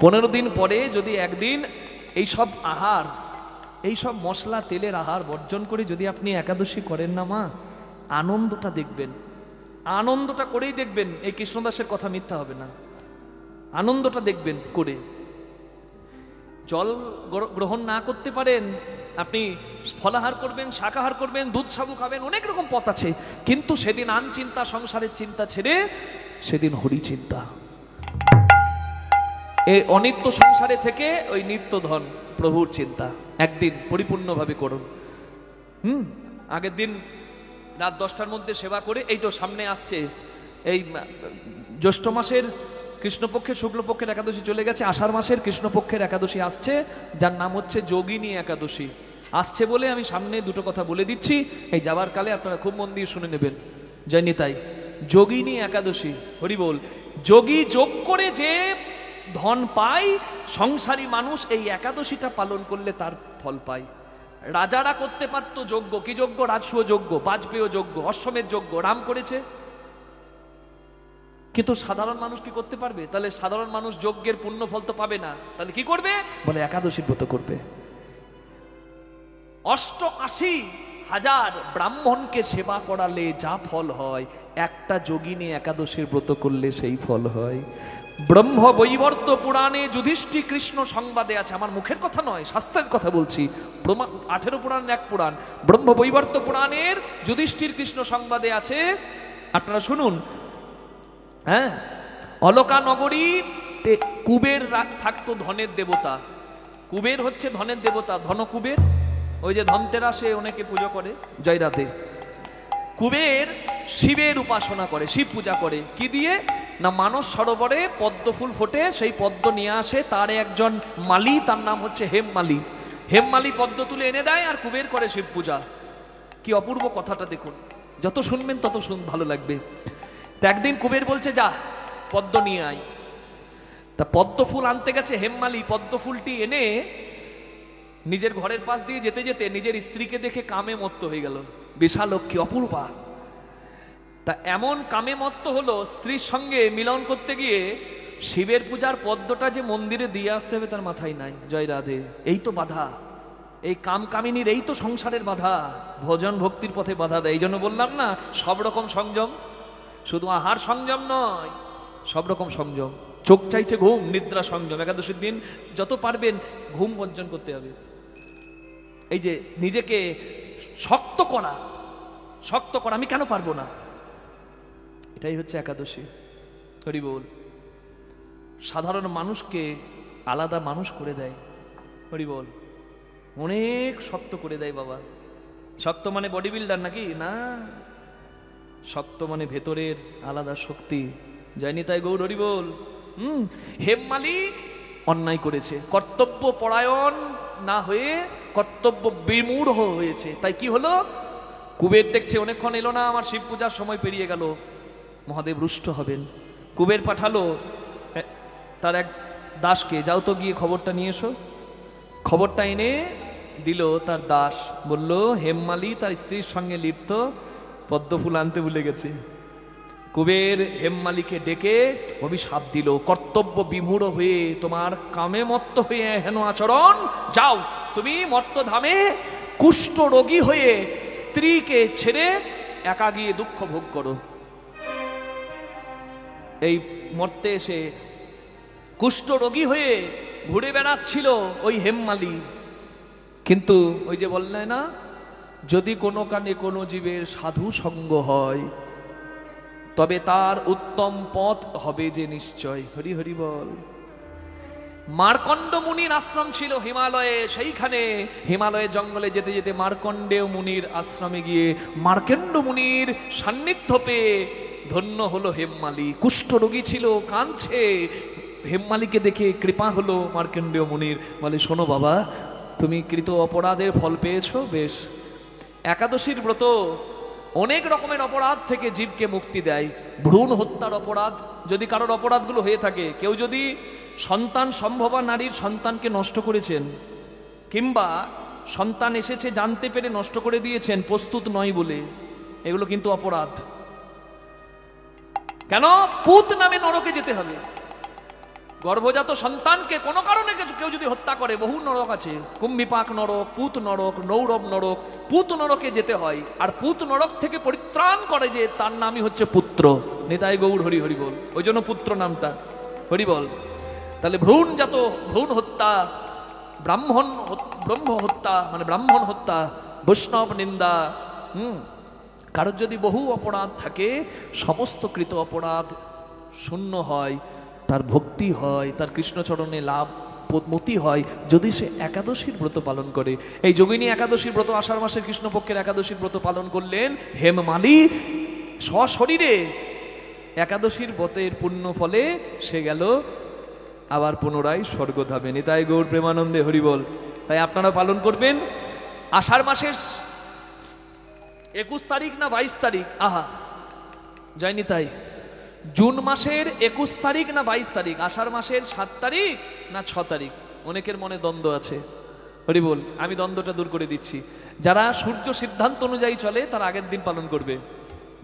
15 দিন পরে যদি একদিন এইসব আহার, এইসব মশলা তেলের আহার বর্জন করে যদি আপনি একাদশী করেন না মা, আনন্দটা দেখবেন, আনন্দটা করেই দেখবেন। এই কৃষ্ণদাসের কথা মিথ্যা হবে না, আনন্দটা দেখবেন করে। জল গ্রহণ না করতে পারেন, আপনি ফলাহার করবেন, শাকাহার করবেন, দুধ সাবু খাবেন, অনেক রকম পথ আছে, কিন্তু সেদিন আন চিন্তা, সংসারের চিন্তা ছেড়ে সেদিন হরি চিন্তা। এই অনিত্য সংসারে থেকে ওই নিত্য ধন প্রভুর চিন্তা একদিন পরিপূর্ণভাবে করুন। আগের দিন রাত 10টার মধ্যে সেবা করে, এই তো সামনে আসছে এই জ্যৈষ্ঠ মাসের কৃষ্ণপক্ষের শুক্লপক্ষের একাদশী চলে গেছে, আষাঢ় মাসের কৃষ্ণপক্ষের একাদশী আসছে, যার নাম হচ্ছে যোগিনী একাদশী। আসছে বলে আমি সামনে দুটো কথা বলে দিচ্ছি, এই যাবার কালে আপনারা খুব মন দিয়ে শুনে নেবেন। জয় নিতাই। যোগিনী একাদশী, হরি বল। যোগী যোগ করে যে ধন পায়, সংসারী মানুষ এই একাদশীটা পালন করলে তার ফল পায়। রাজারা করতে পারত যজ্ঞ, কি যজ্ঞ? রাজসূয় যজ্ঞ, বাজপেয় যজ্ঞ, অশ্বমেধ যজ্ঞ, রাম করেছে। কিন্তু সাধারণ মানুষ কি করতে পারবে? তাহলে সাধারণ মানুষ যজ্ঞের পুণ্য ফল তো পাবে না, তাহলে কি করবে? বলে একাদশীর ব্রত করবে। 88,000 ব্রাহ্মণকে সেবা করালে যা ফল হয়, একটা যোগিনী একাদশীর ব্রত করলে সেই ফল হয়। ব্রহ্ম বৈবর্ত পুরাণে যুধিষ্ঠির কৃষ্ণ সংবাদে আছে, আমার মুখের কথা নয়, শাস্ত্রের কথা বলছি। 18 পুরাণের এক পুরাণ, ব্রহ্ম বৈবর্ত পুরাণের যুধিষ্ঠির কৃষ্ণ সংবাদে আছে, আপনারা শুনুন। হ্যাঁ, অলকা নগরীতে কুবের থাকতো, ধনের দেবতা। কুবের হচ্ছে ধনের দেবতা, ধনকুবের। ওই যে ধনতেরাসে অনেকে পুজো করে, জয় রাধে। কুবের শিবের উপাসনা করে, শিব পূজা করে। কি দিয়ে না, মানস সরোবরে পদ্ম ফুল ফোটে, সেই পদ্ম নিয়ে আসে তার একজন মালি, তার নাম হচ্ছে হেমমালি। হেমমালি পদ্ম তুলে এনে দেয়, আর কুবের করে শিব পূজা। কি অপূর্ব কথাটা দেখুন, যত শুনবেন তত ভালো লাগবে। তা একদিন কুবের বলছে, যা পদ্ম নিয়ে আয়। তা পদ্ম ফুল আনতে গেছে হেমমালি, পদ্ম ফুলটি এনে নিজের ঘরের পাশ দিয়ে যেতে যেতে নিজের স্ত্রীকে দেখে কামে মত্ত হয়ে গেল। বিশালক্ষী, অপূর্বা। তা এমন কামে মত্ত হলো, স্ত্রীর সঙ্গে মিলন করতে গিয়ে শিবের পূজার পদ্মটা যে মন্দিরে দিয়ে আসতে হবে তার মাথায় নাই। জয় রাধে। এই তো বাধা, এই কামকামিনীর এই তো সংসারের বাধা, ভজন ভক্তির পথে বাধা দেয়। এই জন্য বললাম না, সব রকম সংযম, শুধু আহার সংযম নয়, সব রকম সংযম। চোখ চাইছে ঘুম, নিদ্রা সংযম। একাদশীর দিন যত পারবেন ঘুম বর্জন করতে হবে। এই যে নিজেকে শক্ত করা, শক্ত করা, আমি কেন পারবো না, এটাই হচ্ছে একাদশী। হরি বল। সাধারণ মানুষকে আলাদা মানুষ করে দেয়, হরি বল। অনেক শক্ত করে দেয় বাবা। শক্ত মানে বডি বিল্ডার নাকি? না, শক্ত মানে ভেতরের আলাদা শক্তি। যায়নি তাই গৌর, হরি বল। হেমমালি অন্যায় করেছে, কর্তব্য পরায়ণ না হয়ে কর্তব্য বিমূঢ় হয়েছে। তাই কি হলো, কুবের দেখছে অনেকক্ষণ এলো না, আমার শিব পূজার সময় পেরিয়ে গেল, মহাদেব রুষ্ট হবেন। কুবের পাঠালো তার এক দাসকে, যাও তো গিয়ে খবরটা নিয়ে এসো। খবরটা এনে দিল তার দাস, বলল হেমমালি তার স্ত্রীর সঙ্গে লিপ্ত, পদ্ম ফুল আনতে ভুলে গেছে। কুবের হেমমালিকে ডেকে অভিশাপ দিল, কর্তব্য বিমূঢ় হয়ে, তোমার কামে মত্ত হয়ে হেন আচরণ, যাও তুমি মর্তধামে কুষ্ঠ রোগী হয়ে স্ত্রীকে ছেড়ে একা গিয়ে দুঃখ ভোগ করো। এই মর্তে এসে কুষ্ঠ রোগী হয়ে ঘুরে বেড়াচ্ছিল ওই হেমমালি। কিন্তু ওই যে বললে না, যদি কোনো কানে কোনো জীবের সাধু সঙ্গ হয় তবে তার উত্তম পথ হবে যে নিশ্চয়। হরি হরি বল। মার্কণ্ড মুনির আশ্রম ছিল হিমালয়ে, সেইখানে হিমালয়ের জঙ্গলে যেতে যেতে মার্কণ্ডেয় মুনির আশ্রমে গিয়ে মার্কণ্ড মুনির সান্নিধ্য পেয়ে ধন্য হলো হেমমালি। কুষ্ঠরোগী ছিল, কাঁদছে। হেমমালিকে দেখে কৃপা হলো মার্কণ্ডেয় মুনির। বলে, শোনো বাবা, তুমি কৃত অপরাধের ফল পেয়েছো, বেশ। একাদশীর ব্রত অনেক রকমের অপরাধ থেকে জীবকে মুক্তি দেয়। ভ্রূণ হত্যার অপরাধ, যদি কারোর অপরাধগুলো হয়ে থাকে, কেউ যদি সন্তান সম্ভবা নারীর সন্তানকে নষ্ট করেছেন, কিংবা সন্তান এসেছে জানতে পেরে নষ্ট করে দিয়েছেন প্রস্তুত নয় বলে, এগুলো কিন্তু অপরাধ। কেন? পুত নামে নরকে যেতে হবে। গর্ভজাত সন্তানকে কোনো কারণে কেউ যদি হত্যা করে, বহু নরক আছে, কুম্ভিপাক নরক, পুত নরক, নৌরব নরক। পুত নরকে যেতে হয়, আর পুত নরক থেকে পরিত্রাণ করে যে তার নামই হচ্ছে পুত্র। নিতাই গৌর হরি হরি বল, ওই জন্য পুত্র নামটা হরি বল। তাহলে ভ্রূণ হত্যা, ব্রহ্ম হত্যা মানে ব্রাহ্মণ হত্যা, বৈষ্ণব নিন্দা, কারোর যদি বহু অপরাধ থাকে, সমস্ত কৃত অপরাধ শূন্য হয়, তার ভক্তি হয়, তার কৃষ্ণচরণে লাভ মতি হয় যদি সে একাদশীর ব্রত পালন করে। এই যোগিনী একাদশীর ব্রত, আষাঢ় মাসের কৃষ্ণপক্ষের একাদশীর ব্রত পালন করলেন হেমমালি সশরীরে। একাদশীর ব্রতের পুণ্য ফলে সে গেল আবার পুনরায় স্বর্গধামে। নিতাই গৌর প্রেমানন্দে হরিবল। তাই আপনারা পালন করবেন। আষাঢ় মাসের 21 তারিখ না 22 তারিখ, আহা যায়নি তাই, জুন মাসের 21 তারিখ না 22 তারিখ, আষাঢ় মাসের 7 তারিখ না 6 তারিখ, অনেকের মনে দ্বন্দ্ব আছে। হরি বল, আমি দ্বন্দ্বটা দূর করে দিচ্ছি। যারা সূর্য সিদ্ধান্ত অনুযায়ী চলে তারা আগের দিন পালন করবে,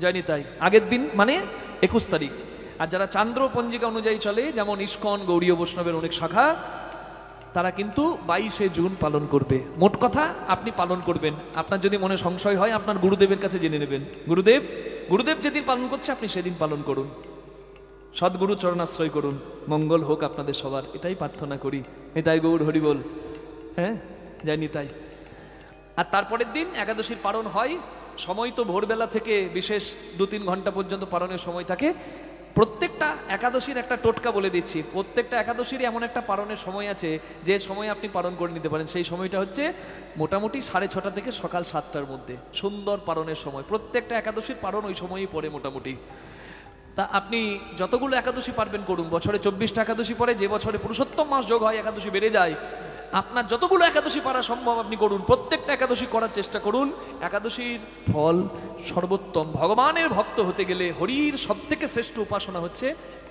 যায়নি তাই, আগের দিন মানে 21 তারিখ। আর যারা চান্দ্র পঞ্জিকা অনুযায়ী চলে, যেমন ইস্কন, গৌড়ীয় বৈষ্ণবের অনেক শাখা, তারা কিন্তু 22শে জুন পালন করবে। মোট কথা আপনি পালন করবেন। আপনার যদি মনে সংশয় হয় আপনার গুরুদেবের কাছে জেনে নেবেন। গুরুদেব যেদিন পালন করছে আপনি সেদিন পালন করুন, সদ্গুরু চরণাশ্রয় করুন। মঙ্গল হোক আপনাদের সবার, এটাই প্রার্থনা করি। এটাই গৌর হরি বল। হ্যাঁ, যায়নি তাই। আর তারপরের দিন একাদশীর পালন হয়। সময় তো ভোরবেলা থেকে বিশেষ 2-3 ঘন্টা পর্যন্ত পালনের সময় থাকে। প্রত্যেকটা একাদশীর একটা টোটকা বলে দিচ্ছি। প্রত্যেকটা একাদশীর এমন একটা পালনের সময় আছে যে সময় আপনি পালন করে নিতে পারেন। সেই সময়টা হচ্ছে মোটামুটি 6:30 থেকে সকাল 7টার মধ্যে, সুন্দর পালনের সময়। প্রত্যেকটা একাদশীর পালন ওই সময়ই পড়ে মোটামুটি। তা আপনি যতগুলো একাদশী পারবেন করুন। বছরে 24টা একাদশী পড়ে, যে বছরে পুরুষোত্তম মাস যোগ হয়, একাদশী বেড়ে যায়। আপনার যতগুলো একাদশী পারা সম্ভব আপনি করুন, প্রত্যেকটা একাদশী করার চেষ্টা করুন। একাদশীর ফল সর্বোত্তম। ভগবানের ভক্ত হতে গেলে হরির সবথেকে শ্রেষ্ঠ উপাসনা হচ্ছে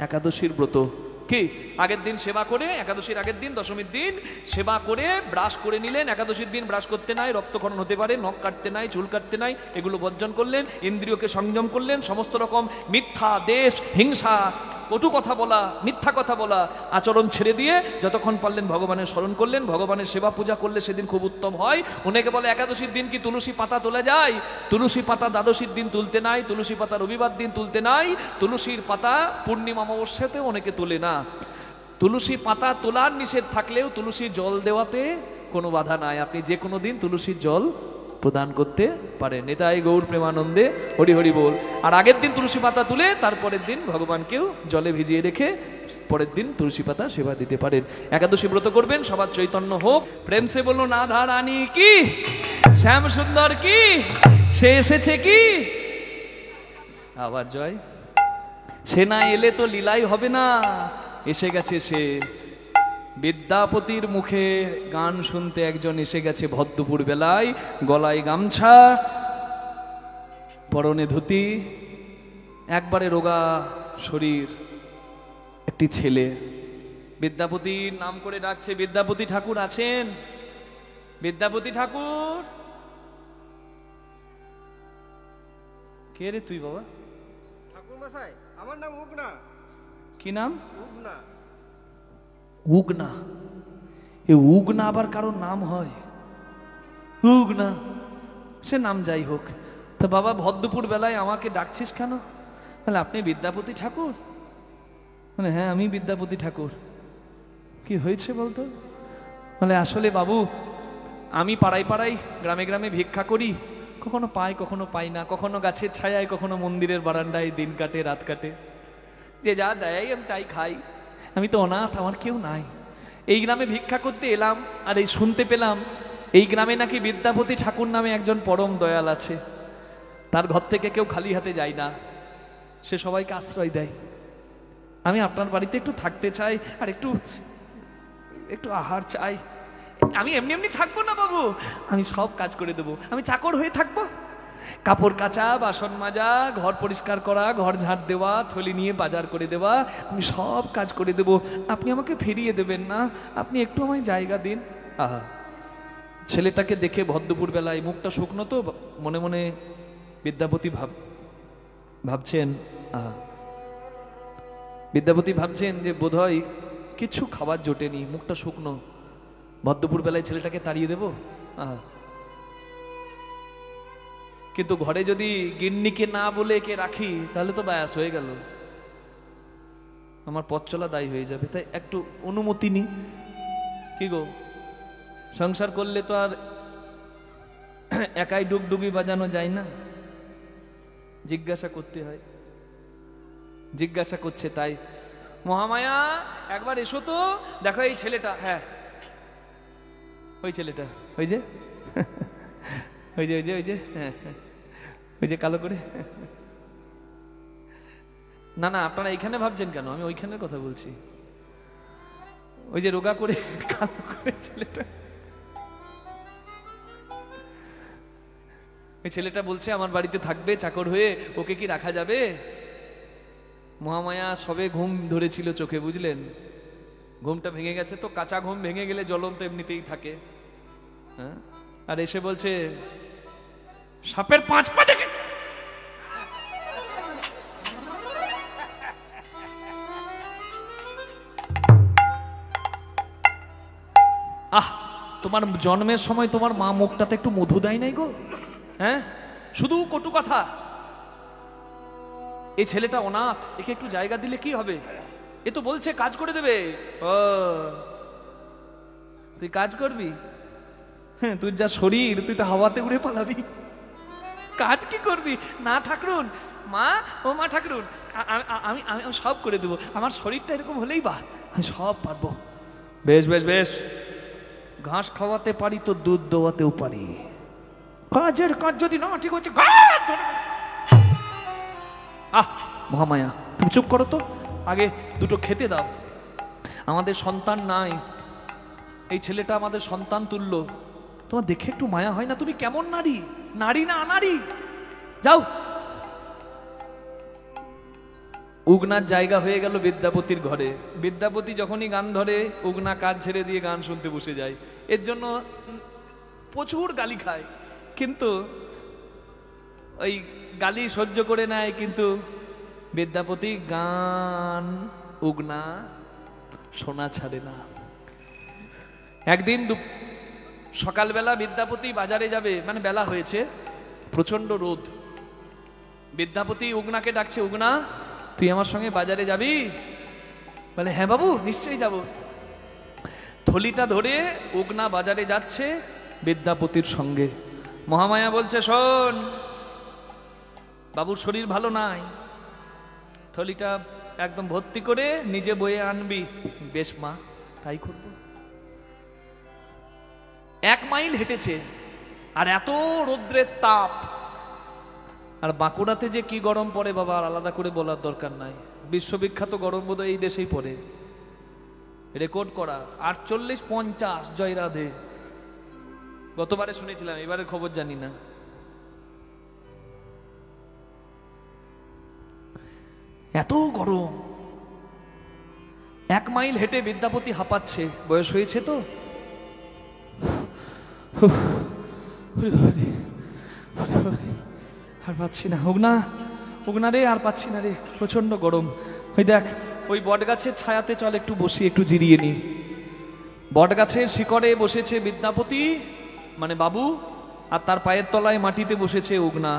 একাদশীর ব্রত। কি আগের দিন সেবা করে, একাদশীর আগের দিন দশমীর দিন সেবা করে ব্রাশ করে নিলেন। একাদশীর দিন ব্রাশ করতে নাই, রক্তক্ষরণ হতে পারে, নখ কাটতে নাই, চুল কাটতে নাই, এগুলো বর্জন করলেন। ইন্দ্রিয়কে সংযম করলেন। সমস্ত রকম মিথ্যা, দেশ, হিংসা, কটু কথা বলা, মিথ্যা কথা বলা আচরণ ছেড়ে দিয়ে যতক্ষণ পারলেন ভগবানের স্মরণ করলেন। ভগবানের সেবা পূজা করলে সেদিন খুব উত্তম হয়। অনেকে বলে একাদশীর দিন কি তুলসী পাতা তোলা যায়? তুলসী পাতা দ্বাদশীর দিন তুলতে নাই, তুলসী পাতা রবিবার দিন তুলতে নাই, তুলসীর পাতা পূর্ণিমা অমাবস্যাতেও অনেকে তোলে না। তুলসী পাতা তোলার নিষেধ থাকলেও তুলসীর জল দেওয়াতে কোনো বাধা নাই। আপনি যে কোনো দিন তুলসীর জল প্রদান করতে পারেন। নিতাই গৌর প্রেমানন্দে হরি হরি বল। আর আগের দিন তুলসী পাতা তুলে তারপরের দিন ভগবানকেও জলে ভিজিয়ে রেখে পরের দিন তুলসী পাতা সেবা দিতে পারেন। একাদশী ব্রত করবেন। সবার চৈতন্য হোক। প্রেম সে বলল রাধা রানী কি, শ্যাম সুন্দর কি, সে এসেছে কি, আবার জয়। সে না এলে তো লীলাই হবে না, এসে গেছে সে। বিদ্যাপতির মুখে গান শুনতে একজন এসে গেছে ভর বেলায়, গলায় গামছা, পরনে ধুতি, একবারে রোগা শরীর, একটি ছেলে। বিদ্যাপতির নাম করে ডাকছে, বিদ্যাপতি ঠাকুর আছেন? বিদ্যাপতি ঠাকুর। কে রে তুই বাবা? ঠাকুর মশাই, আমার নাম উগনা। কি নাম? উগনা। উগনা? এ উগনা আবার কারোর নাম হয়? উগনা, সে নাম যাই হোক। তো বাবা ভর বেলায় আমাকে ডাকছিস কেন? তাহলে আপনি বিদ্যাপতি ঠাকুর? মানে হ্যাঁ, আমি বিদ্যাপতি ঠাকুর। কি হয়েছে বলতো? মানে আসলে বাবু, আমি পাড়ায় পাড়ায় গ্রামে গ্রামে ভিক্ষা করি, কখনো পাই কখনো পাই না, কখনো গাছের ছায়ায়, কখনো মন্দিরের বারান্দায় দিন কাটে রাত কাটে। যে যা দেয় আমি তাই খাই। আমি তো অনাথ, আমার কেউ নাই। এই গ্রামে ভিক্ষা করতে এলাম আর এই শুনতে পেলাম এই গ্রামে নাকি বিদ্যাপতি ঠাকুর নামে একজন পরম দয়াল আছে। তার ঘর থেকে কেউ খালি হাতে যায় না, সে সবাইকে আশ্রয় দেয়। আমি আপনার বাড়িতে একটু থাকতে চাই আর একটু একটু আহার চাই। আমি এমনি এমনি থাকবো না বাবু, আমি সব কাজ করে দেবো। আমি চাকর হয়ে থাকবো, কাপড় কাচা, বাসন মাজা, ঘর পরিষ্কার করা, ঘর ঝাড় দেওয়া, থলি নিয়ে বাজার করে দেওয়া, আমি সব কাজ করে দেব। আপনি আমাকে ফিরিয়ে দেবেন না, আপনি একটু আমায় জায়গা দিন। আহা, ছেলেটাকে দেখে ভর বেলায়, মুখটা শুকনো তো, মনে মনে বিদ্যাপতি ভাবছেন, আহা, বিদ্যাপতি ভাবছেন যে বোধহয় কিছু খাবার জোটেনি, মুখটা শুকনো। ভদ্রপুর বেলায় ছেলেটাকে তাড়িয়ে দেবো? আহা। কিন্তু ঘরে যদি গিন্নিকে না বলে একে রাখি তাহলে তো ব্যাস হয়ে গেল, আমার পথ চলা দায়ী হয়ে যাবে। তাই একটু অনুমতি নি। কি গো, সংসার করলে তো আর একাই ডুগডুগি বাজানো যায় না, জিজ্ঞাসা করতে হয়। জিজ্ঞাসা করছে, তাই মহামায়া একবার এসো তো, দেখো এই ছেলেটা। হ্যাঁ, ওই ছেলেটা, ওই যে ওই যে ওই যে ওই যে হ্যাঁ, ওই যে কালো করে। না না, আপনারা এইখানে ভাবছেন কেন, আমি ওইখানের কথা বলছি। ওই যে রোগা করে কালো করে ছেলেটা, ওই ছেলেটা বলছে আমার বাড়িতে থাকবে চাকর হয়ে, ওকে কি রাখা যাবে? মহামায়া সবে ঘুম ধরেছিল চোখে, বুঝলেন, ঘুমটা ভেঙে গেছে তো। কাঁচা ঘুম ভেঙে গেলে জ্বলন্ত এমনিতেই থাকে। হ্যাঁ, আর এসে বলছে সাপের 5 পা দেখে। আহ, তোমার জন্মের সময় তোমার মা মুখটাতে একটু মধু দেয় নাই গো? হ্যাঁ, শুধু কটু কথা। এই ছেলেটা অনাথ, একে একটু জায়গা দিলে কি হবে? এ তো বলছে কাজ করে দেবে। ও, তুই কাজ করবি? হ্যাঁ, তুই যা শরীর, তুই তো হাওয়াতে উড়ে পালাবি। কাজ কি করবি? না ঠাকুরুন, মা, ও মা ঠাকুরুন, আমি আমি সব করে দেবো, আমার শরীরটা এরকম হলেই বা আমি সব পারবো। বেশ বেশ বেশ, ঘাস খাওয়াতে পারি তো দুধ দোয়াতেও পারি। কাজের কাজ যদি না ঠিক হচ্ছে, আহ মহামায়া তুমি চুপ করো তো, আগে দুটো খেতে দাও। আমাদের সন্তান নাই, এই ছেলেটা আমাদের সন্তান তুল্য, তোমার দেখে একটু মায়া হয় না? তুমি কেমন নারী, নারী না আনারী? যাও। উগনার জায়গা হয়ে গেল বিদ্যাপতির ঘরে। বিদ্যাপতি যখনই গান ধরে, উগনা কাজ ছেড়ে দিয়ে গান শুনতে বসে যায়। এর জন্য প্রচুর গালি খায়, কিন্তু ওই গালি সহ্য করে নেয়। কিন্তু বিদ্যাপতি গান উগনা শোনা ছাড়ে না। একদিন সকালবেলা বিদ্যাপতি বাজারে যাবে, মানে বেলা হয়েছে, প্রচন্ড রোদ। বিদ্যাপতি উগনাকে ডাকছে, উগনা তুই আমার সঙ্গে বাজারে যাবি? বলে হ্যাঁ বাবু, নিশ্চয়ই যাব। থলিটা ধরে উগনা বাজারে যাচ্ছে বিদ্যাপতির সঙ্গে। মহামায়া বলছে, শোন, বাবুর শরীর ভালো নাই, থলিটা একদম ভর্তি করে নিজে বয়ে আনবি। বেশ মা, তাই করব। 1 মাইল হেঁটেছে, আর এত রৌদ্রের তাপ। আর বাঁকুড়াতে যে কি গরম পড়ে বাবা, আর আলাদা করে বলার দরকার নাই। বিশ্ববিখ্যাত গরম বোধহয় এই দেশেই পড়ে, রেকর্ড করা 48-50। জয় রাধে। গতবারে শুনেছিলাম, এবারের খবর জানি না। এত গরম, 1 মাইল হেঁটে বিদ্যাপতি হাঁপাচ্ছে, বয়স হয়েছে তো। আর পাচ্ছি না, উগনা, উগনা রে, আর পাচ্ছি না রে, প্রচন্ড গরম। ওই দেখ, ওই বট গাছের ছায়াতে চল একটু বসি, একটু জিরিয়ে নি। বট গাছের শিকড়ে বসেছে বিদ্যাপতি, মানে বাবু, আর তার পায়ের তলায় মাটিতে বসেছে উগনা।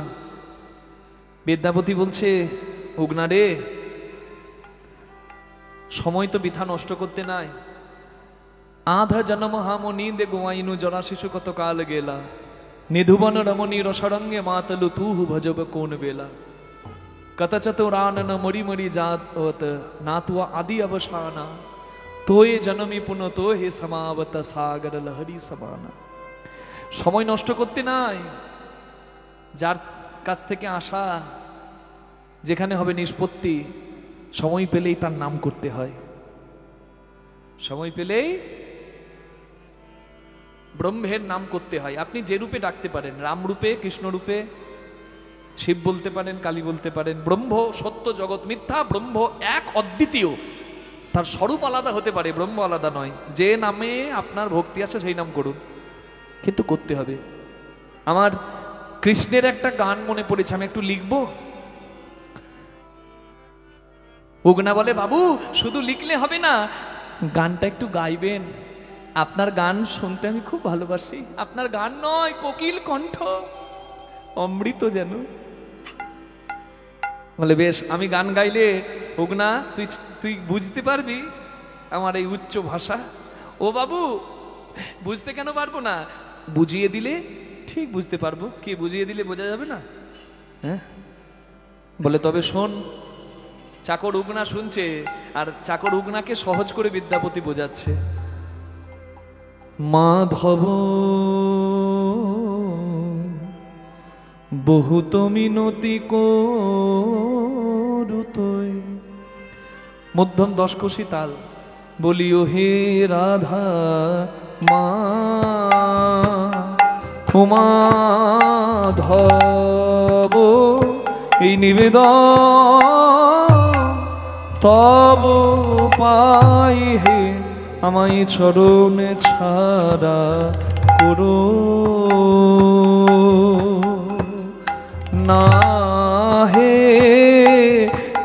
বিদ্যাপতি বলছে, উগনা রে, সময় তো বৃথা নষ্ট করতে নাই। আধা জন্ম হামো নিন্দে গোয়াইনু, জরা শিশু কত কাল গেলা, নিধুবন রমণী রসরঙ্গে মাতলু তুহু ভজব কোন বেলা, কতচতুরানন মরি মরি জাত নাতুয়া আদি অবসানা, তোয়ে জনমি পুন তো হে সমাবত সাগর লহরি সমানা। সময় নষ্ট করতে নাই, যার কাছ থেকে আসা, যেখানে হবে নিষ্পত্তি, সময় পেলেই তার নাম করতে হয়। সময় পেলেই ব্রহ্মের নাম করতে হয়। আপনি যে রূপে ডাকতে পারেন, রাম রূপে, কৃষ্ণ রূপে, শিব বলতে পারেন, কালী বলতে পারেন। ব্রহ্ম সত্য, জগৎ মিথ্যা, ব্রহ্ম এক, অদ্বিতীয়। তার স্বরূপ আলাদা হতে পারে, ব্রহ্ম আলাদা নয়। যে নামে আপনার ভক্তি আছে সেই নাম করুন, কিন্তু করতে হবে। আমার কৃষ্ণের একটা গান মনে পড়েছে, আমি একটু লিখবো। উগনা বলে, বাবু শুধু লিখলে হবে না, গানটা একটু গাইবেন, আপনার গান শুনতে আমি খুব ভালোবাসি। আপনার গান নয়, কোকিল কণ্ঠ, অমৃত যেন। বলে বেশ, আমি গান গাইলে হোক না, তুই বুঝতে পারবি আমার এই উচ্চ ভাষা? ও বাবু, বুঝতে কেন পারবো না, বুঝিয়ে দিলে ঠিক বুঝতে পারবো। কি বুঝিয়ে দিলে বোঝা যাবে না? হ্যাঁ, বলে তবে শোন। চাকর উগনা শুনছে, আর চাকর উগনাকে সহজ করে বিদ্যাপতি বোঝাচ্ছে। মাধব বহুত মিনতি করুতই, মধ্যম দশকোষী তাল, বলিও হে রাধা মা মাধব, এই নিবেদন তব পাই হে, আমায় চরণে ছাড়া করো না হে,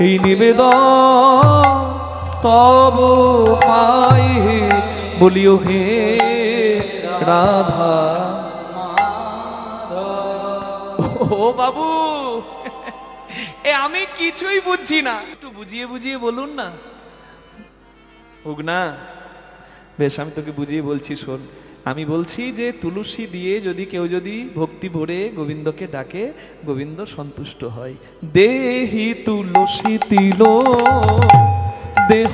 এই নিবেদন তব পাই হে, বলিও হে রাধা। ও বাবু, আমি কিছুই বুঝছি না, একটু বুঝিয়ে বুঝিয়ে বলুন না। হোক না, বেশ আমি তোকে বুঝিয়ে বলছি, শোন। আমি বলছি যে তুলসী দিয়ে যদি কেউ যদি ভক্তি ভরে গোবিন্দকে ডাকে, গোবিন্দ সন্তুষ্ট হয়। দেহি তুলসী তিল দেহ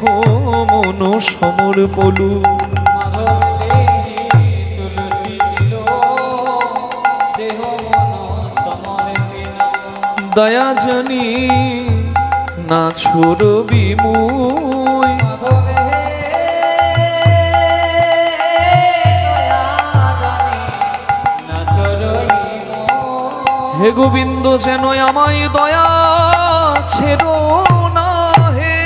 মন সমর পলু, দয়া জানি না ছড়বি মুই, হে গোবিন্দ যেন আমায় দয়া ছেড়ো না হে।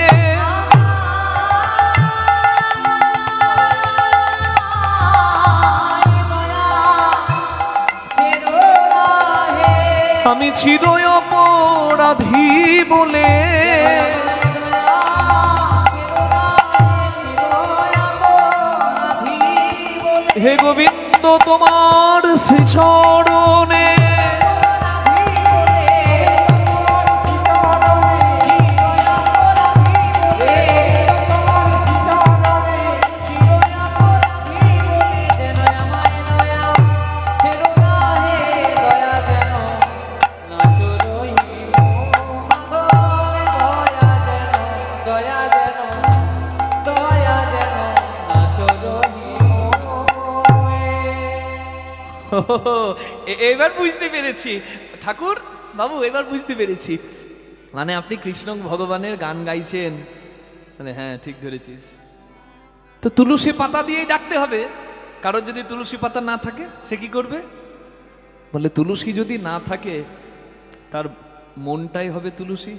আমি চিরই অপরাধী বলে, হে গোবিন্দ তোমার শ্রীচরণে এবার বুঝতে পেরেছি ঠাকুর বাবু, এবার বুঝতে পেরেছি। মানে আপনি কৃষ্ণ ভগবানের গান গাইছেন। মানে হ্যাঁ, ঠিক ধরেছিস। তো তুলসী পাতা দিয়েই ডাকতে হবে। কারোর যদি তুলসী পাতা না থাকে সে কি করবে? বলে তুলসী যদি না থাকে, তার মনটাই হবে তুলসী,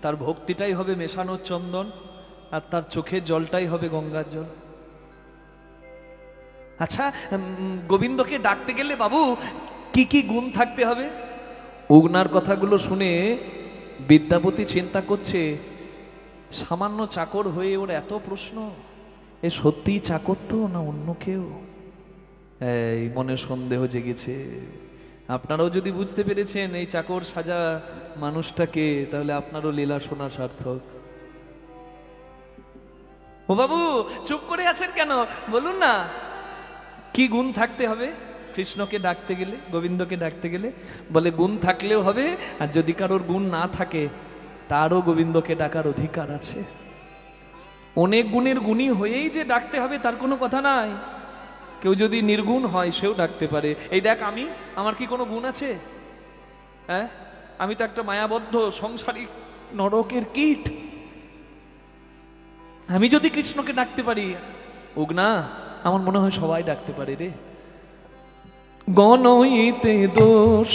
তার ভক্তিটাই হবে মেশানো চন্দন, আর তার চোখের জলটাই হবে গঙ্গার জল। আচ্ছা, গোবিন্দকে ডাকতে গেলে বাবু কি কি গুণ থাকতে হবে? উগনার কথাগুলো শুনে বিদ্যাপতি চিন্তা করছে, সামান্য চাকর হয়ে ওর এত প্রশ্ন, এ সত্যিই চাকর তো না অন্য কেউ? এই মনে সন্দেহ জেগেছে। আপনারাও যদি বুঝতে পেরেছেন এই চাকর সাজা মানুষটাকে, তাহলে আপনারও লীলা শোনা সার্থক। ও বাবু, চুপ করে আছেন কেন? বলুন না, কি গুণ থাকতে হবে কৃষ্ণকে ডাকতে গেলে, গোবিন্দকে ডাকতে গেলে? বলে গুণ থাকলেও হবে, আর যদি কারোর গুণ না থাকে তারও গোবিন্দকে ডাকার অধিকার আছে। অনেক গুণের গুণী হয়েই যে ডাকতে হবে তার কোনো কথা নাই। কেউ যদি নির্গুণ হয় সেও ডাকতে পারে। এই দেখ, আমার কি কোনো গুণ আছে? হ্যাঁ, আমি তো একটা মায়াবদ্ধ সংসারিক নরকের কীট। আমি যদি কৃষ্ণকে ডাকতে পারি, উগনা, আমার মনে হয় সবাই ডাকতে পারে রে। গণইতে দোষ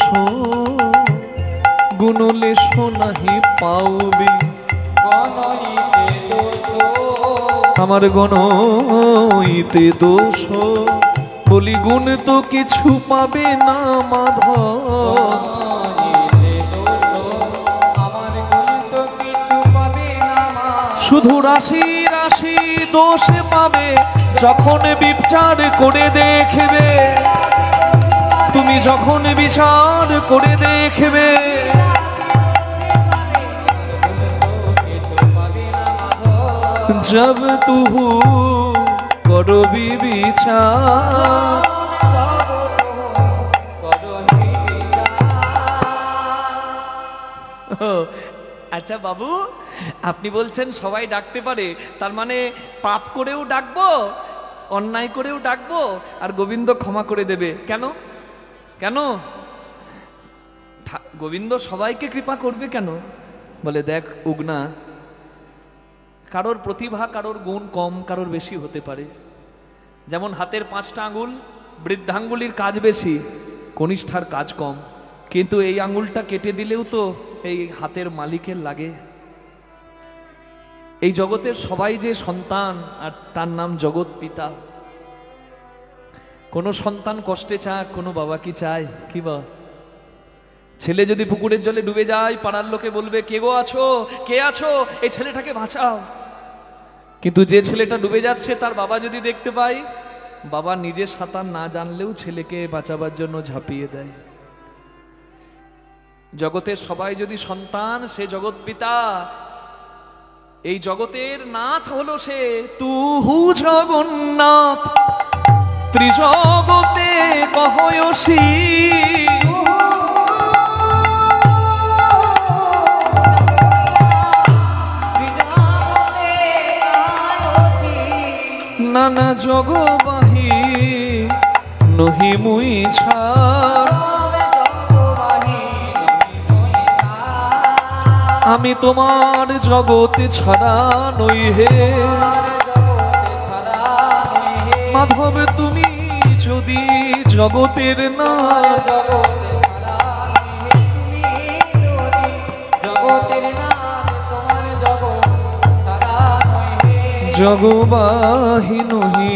গুণলেশ নাহি পাওবি, আমার গণইতে দোষ, বলি গুণ তো কিছু পাবে না মাধব, শুধু রাশি রাশি দোষ পাবে যখন বিচার করে দেখবে, তুমি যখন বিচার করে দেখবে, जब तू করবি বিচার। আচ্ছা বাবু, আপনি বলছেন সবাই ডাকতে পারে, তার মানে পাপ করেও ডাকবো, অন্যায় করেও ডাকবো, আর গোবিন্দ ক্ষমা করে দেবে? কেন কেন গোবিন্দ সবাইকে কৃপা করবে কেন? বলে দেখ উগনা, কারোর প্রতিভা, কারোর গুণ কম, কারোর বেশি হতে পারে। যেমন হাতের 5টা আঙুল, বৃদ্ধাঙ্গুলির কাজ বেশি, কনিষ্ঠার কাজ কম, কিন্তু এই আঙুলটা কেটে দিলেও তো এই হাতের মালিকের লাগে। এই জগতের সবাই যে সন্তান, আর তার নাম জগৎ পিতা। কোনো সন্তান কষ্টে চাক, কোনো বাবা কি চায়? কি বা ছেলে যদি পুকুরের জলে ডুবে যায়, পাড়ার লোকে বলবে কে গো আছো, কে আছো, এই ছেলেটাকে বাঁচাও। কিন্তু যে ছেলেটা ডুবে যাচ্ছে, তার বাবা যদি দেখতে পায়, বাবা নিজে সাঁতার না জানলেও ছেলেকে বাঁচাবার জন্য ঝাঁপিয়ে দেয়। জগতের সবাই যদি সন্তান, সে জগৎ পিতা। এই জগতের নাথ হলো সে, তুহু জগন্নাথ ত্রিজগতে কহয়সী। নানা জগবাহী নহি মুই ছাড়, আমি তোমার জগৎ ছাড়া নই হে মাধব, তুমি যদি জগতের না, জগবাহী নহি।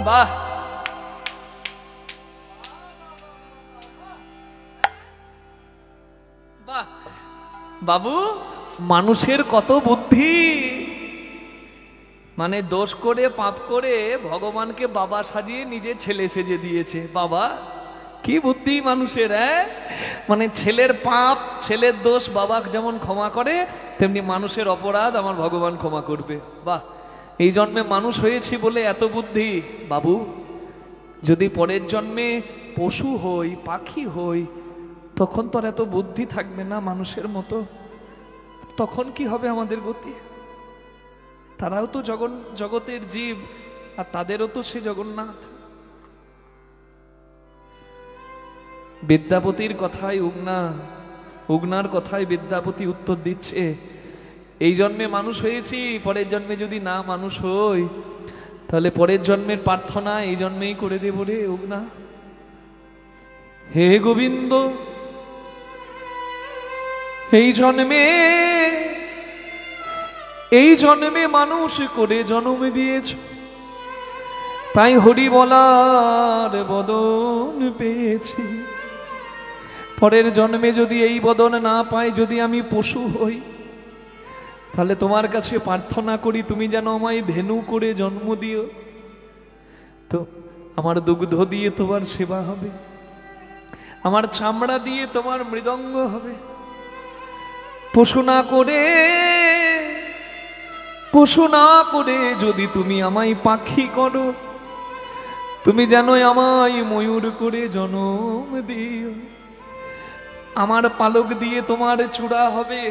বাহ, বাহ বাবু, মানুষের কত বুদ্ধি। মানে দোষ করে, পাপ করে ভগবানকে বাবা সাজিয়ে নিজে ছেলে সেজে দিয়েছে। বাবা, কি বুদ্ধি মানুষের! মানে ছেলের পাপ, ছেলের দোষ বাবা যেমন ক্ষমা করে, তেমনি মানুষের অপরাধ আমার ভগবান ক্ষমা করবে। বাহ, এই জন্মে মানুষ হয়েছি বলে এত বুদ্ধি। বাবু, যদি পরের জন্মে পশু হই, পাখি হই, তখন তো আর এত বুদ্ধি থাকবে না মানুষের মতো। তখন কি হবে আমাদের গতি? তারাও তো জগতের জীব, আর তাদেরও তো সে জগন্নাথ। বিদ্যাপতির কথায় উগনার কথায় বিদ্যাপতি উত্তর দিচ্ছে, এই জন্মে মানুষ হয়েছি, পরের জন্মে যদি না মানুষ হই, তাহলে পরের জন্মের প্রার্থনা এই জন্মেই করে দেব রে উগনা। হে গোবিন্দ, এই জন্মে মানুষ করে জন্ম দিয়েছ, তাই হরি বলার বদন পেয়েছি। পরের জন্মে যদি এই বদন না পাই, যদি আমি পশু হই, তাহলে তোমার কাছে প্রার্থনা করি তুমি যেন আমায় ধেনু করে জন্ম দিও, তো আমার দুগ্ধ দিয়ে তোমার সেবা হবে, আমার চামড়া দিয়ে তোমার মৃদঙ্গ হবে। পশু না করে যদি তুমি আমায় পাখি করো, তুমি যেন আমায় ময়ূর করে জন্ম দিও। আমার পালক দিয়ে তোমার চূড়া হবে।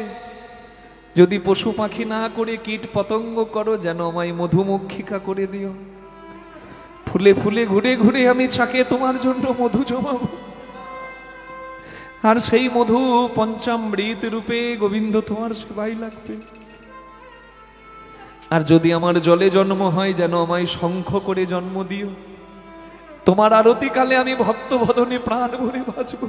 যদি পশু পাখি না করে কীট পতঙ্গ করো, যেন আমায় মধুমক্ষিকা করে দিও। ফুলে ফুলে ঘুরে ঘুরে আমি ছাকে তোমার জন্য মধু জমাবো, আর সেই মধু পঞ্চামৃত রূপে গোবিন্দ তোমার সেবাই লাগবে। আর যদি আমার জলে জন্ম হয়, যেন আমায় শঙ্খ করে জন্ম দিও। তোমার আরতি কালে আমি ভক্ত বদনে প্রাণ ভরে বাঁচব।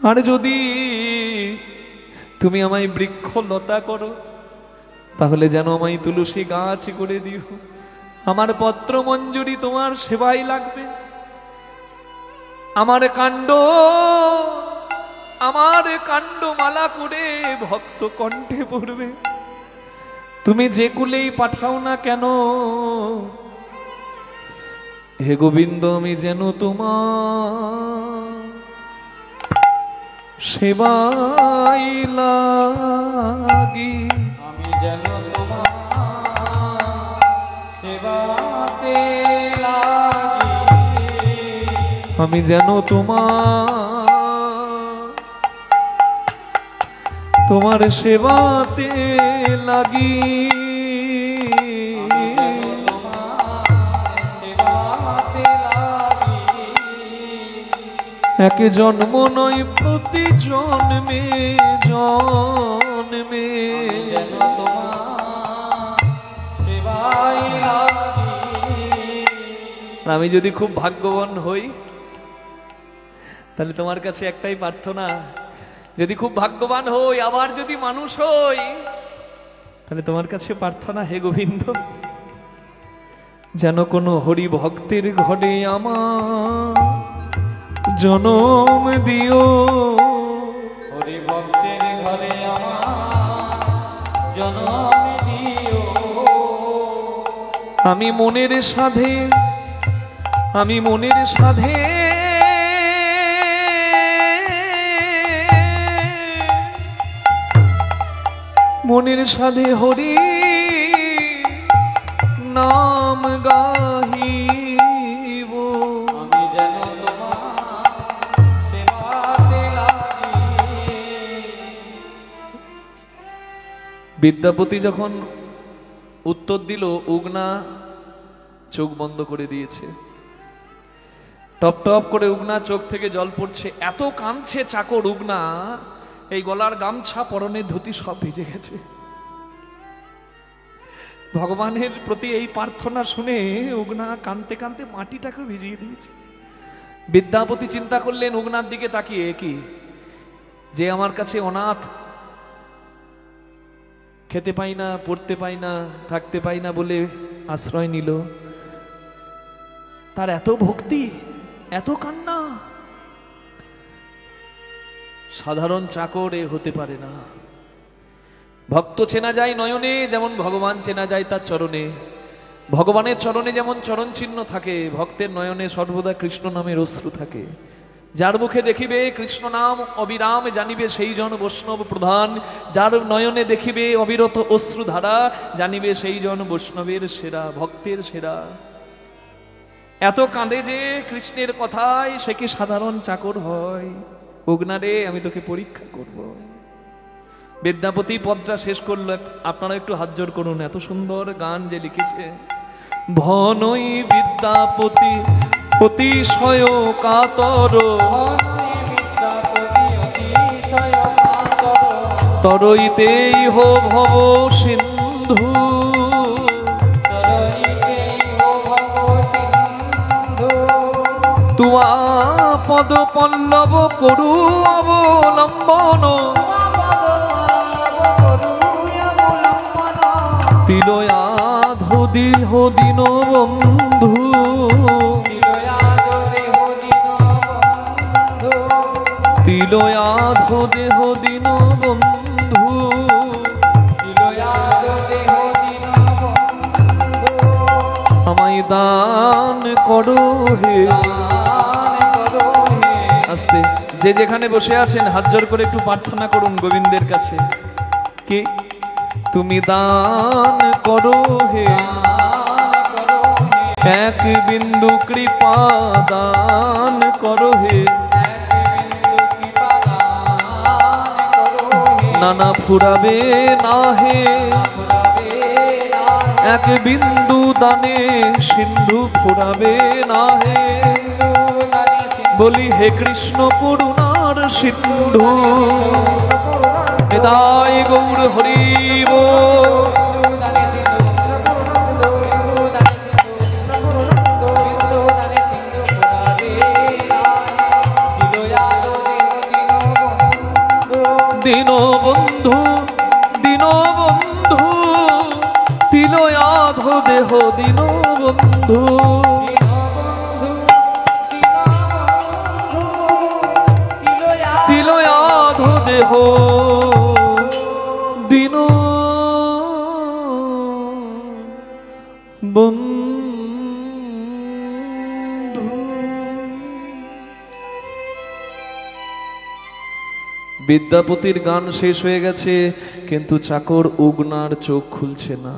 আর যদি তুমি আমায় বৃক্ষ লতা করো, তাহলে যেন আমায় তুলসী গাছ করে দিও। আমার পত্র মঞ্জুরি তোমার সেবাই লাগবে। আমার কাণ্ড মালা করে ভক্ত কণ্ঠে পড়বে। তুমি যে কুলেই পাঠাও না কেন হে গোবিন্দ, আমি যেন তোমার সেবাই লাগি, আমি যেন তোমার সেবাতে লাগি, আমি যেন তোমার সেবাতে লাগি, এক জন্ম নয় প্রতি জন্মে জন্মে যেন তোমার সেবাই লাগি। আমি যদি খুব ভাগ্যবান হই তাহলে তোমার কাছে একটাই প্রার্থনা, যদি খুব ভাগ্যবান হই আবার যদি মানুষ হই তাহলে তোমার কাছে প্রার্থনা, হে গোবিন্দ যেন কোনো হরি ভক্তের ঘরে আমার জনম দিও, হরি ভক্তের ঘরে আমার জনম দিও। আমি মনের সাধে হরি নাম গাহিব, আমি যেন তোমার সেবাতে লাগি। বিদ্যাপতি যখন উত্তর দিল, উগনা চোখ বন্ধ করে দিয়েছে। টপ টপ করে উগনা চোখ থেকে জল পড়ছে, এত কাঁদছে চাকর উগনা, এই গলার গামছা পরনের ধুতি সব ভিজে গেছে। ভগবানের প্রতি এই প্রার্থনা শুনে উগনা কাঁদতে কাঁদতে মাটিটাকে ভিজিয়ে দিয়েছে। বিদ্যাপতি চিন্তা করলেন উগনার দিকে তাকিয়ে, কি যে আমার কাছে অনাথ, খেতে পাই না, পড়তে পাই না, থাকতে পাই না বলে আশ্রয় নিল, তার এত ভক্তি, এত কান্না, সাধারণ চাকর এ হতে পারে না। ভক্ত চেনা যায় নয়নে, যেমন ভগবান চেনা যায় তার চরণে। ভগবানের চরণে যেমন চরণ চিহ্ন থাকে, ভক্তের নয়নে সর্বদা কৃষ্ণ নামের অশ্রু থাকে। যার মুখে দেখিবে কৃষ্ণ নাম অবিরাম জানিবে সেই জন বৈষ্ণব প্রধান, যার নয়নে দেখিবে অবিরত অশ্রুধারা জানিবে সেই জন বৈষ্ণবের সেরা, ভক্তের সেরা। এত কাঁদে যে কৃষ্ণের কথায়, সে কি সাধারণ চাকর হয়? উগনারে, আমি তোকে পরীক্ষা করব। বিদ্যাপতি পদটা শেষ করলো, আপনারা একটু হাত জোড় করুন, এত সুন্দর গান যে লিখেছে। ভনই বিদ্যাপতি অতিশয় কাতর, তরইতেই হো ভব সিন্ধু, তুয়া পদ পল্লব করু অবলম্বন, তিলয়াধো দেহ দিন বন্ধু, তিলয়াধো দেহ দিন বন্ধু, আমায় দান করো হে। আস্তে, যে যেখানে বসে আছেন হাত জোড় করে একটু প্রার্থনা করুন গোবিন্দের কাছে, কি তুমি দান করো হে, এক বিন্দু কৃপা দান করো হে, নানা ফুরাবে না হে, এক বিন্দু দানে সিন্ধু ফুরাবে না হে। বলি হে কৃষ্ণ করুণার সিন্ধু, হৃদয় গৌর হরিব, দীনবন্ধু দীনবন্ধু, তিলয়াধো দেহ দীনবন্ধু, দেহ দিন বন্ধু। বিদ্যাপতির গান শেষ হয়ে গেছে, কিন্তু চাকর উগনার চোখ খুলছে না।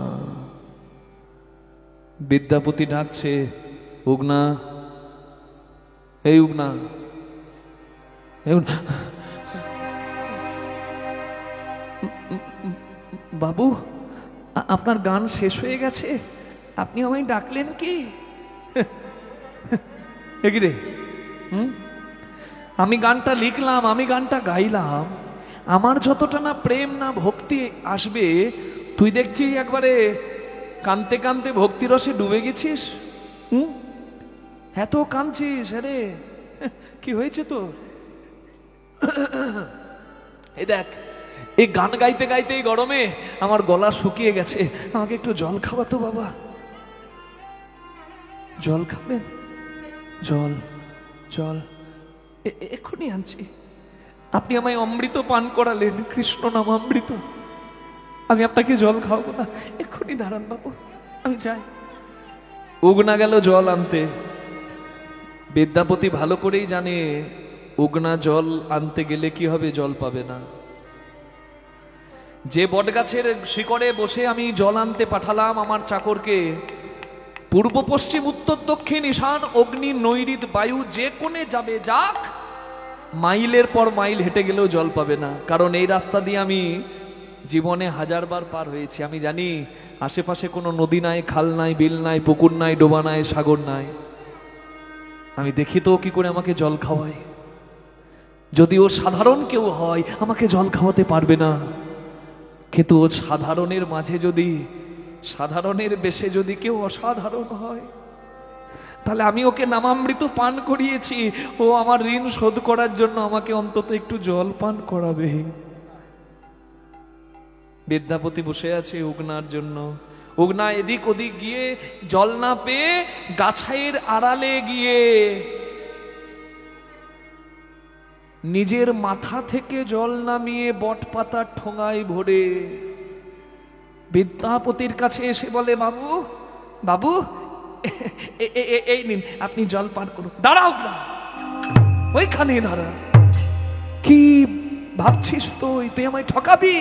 বিদ্যাপতি ডাকছে, উগনা, এই উগনা, বাবু আপনার গান শেষ হয়ে গেছে, আপনি আমায় ডাকলেন কি? রে আমি গানটা লিখলাম, আমি গানটা গাইলাম, আমার যতটা না প্রেম না ভক্তি আসবে, তুই দেখছি একবারে কানতে কানতে ভক্তিরসে ডুবে গেছিস। এত কাঁদছিস, আরে কি হয়েছে তো? এই দেখ, এই গান গাইতে গাইতে এই গরমে আমার গলা শুকিয়ে গেছে, আমাকে একটু জল খাওয়াতো বাবা। জল খাবেন? জল, জল এক্ষুনি আনছি। আপনি আমায় অমৃত পান করালেন, কৃষ্ণ নাম অমৃত, আমি আপনাকে জল খাওয়াবো না, এক্ষুনি দাঁড়ান বাবু, আমি যাই। উগনা গেল জল আনতে। বিদ্যাপতি ভালো করেই জানে উগনা জল আনতে গেলে কি হবে, জল পাবে না। যে বটগাছের শিকড়ে বসে আমি জল আনতে পাঠালাম আমার চাকরকে, পূর্ব পশ্চিম উত্তর দক্ষিণ ঈশান অগ্নি নৈঋত বায়ু যে কোণে যাবে যাক, মাইলের পর মাইল হেঁটে গেলেও জল পাবে না। কারণ এই রাস্তা দিয়ে আমি জীবনে হাজারবার পার হয়েছি। আমি জানি আশেপাশে কোনো নদী নাই, খাল নাই, বিল নাই, পুকুর নাই, ডোবা নাই, সাগর নাই। আমি দেখি তো কি করে আমাকে জল খাওয়ায়। যদি ও সাধারণ কেউ হয় আমাকে জল খাওয়াতে পারবে না, কিন্তু ও সাধারণের মাঝে যদি, সাধারণের বেশে যদি কেউ অসাধারণ হয়, তাহলে আমি ওকে নামামৃত পান করিয়েছি, ও আমার ঋণ শোধ করার জন্য আমাকে অন্তত একটু জল পান করাবে। বিদ্যাপতি বসে আছে উগনার জন্য। উগনা এদিক ওদিক গিয়ে জল না পেয়ে গাছের আড়ালে গিয়ে নিজের মাথা থেকে জল নামিয়ে বটপাতার ঠোঙায় ভরে বিদ্যাপতির কাছে এসে বলে, বাবু বাবু এই নিন, আপনি জল পান করুন। দাঁড়াও না, ওইখানে দাঁড়া। কি ভাবছিস তুই? তুই আমায় ঠকাবি?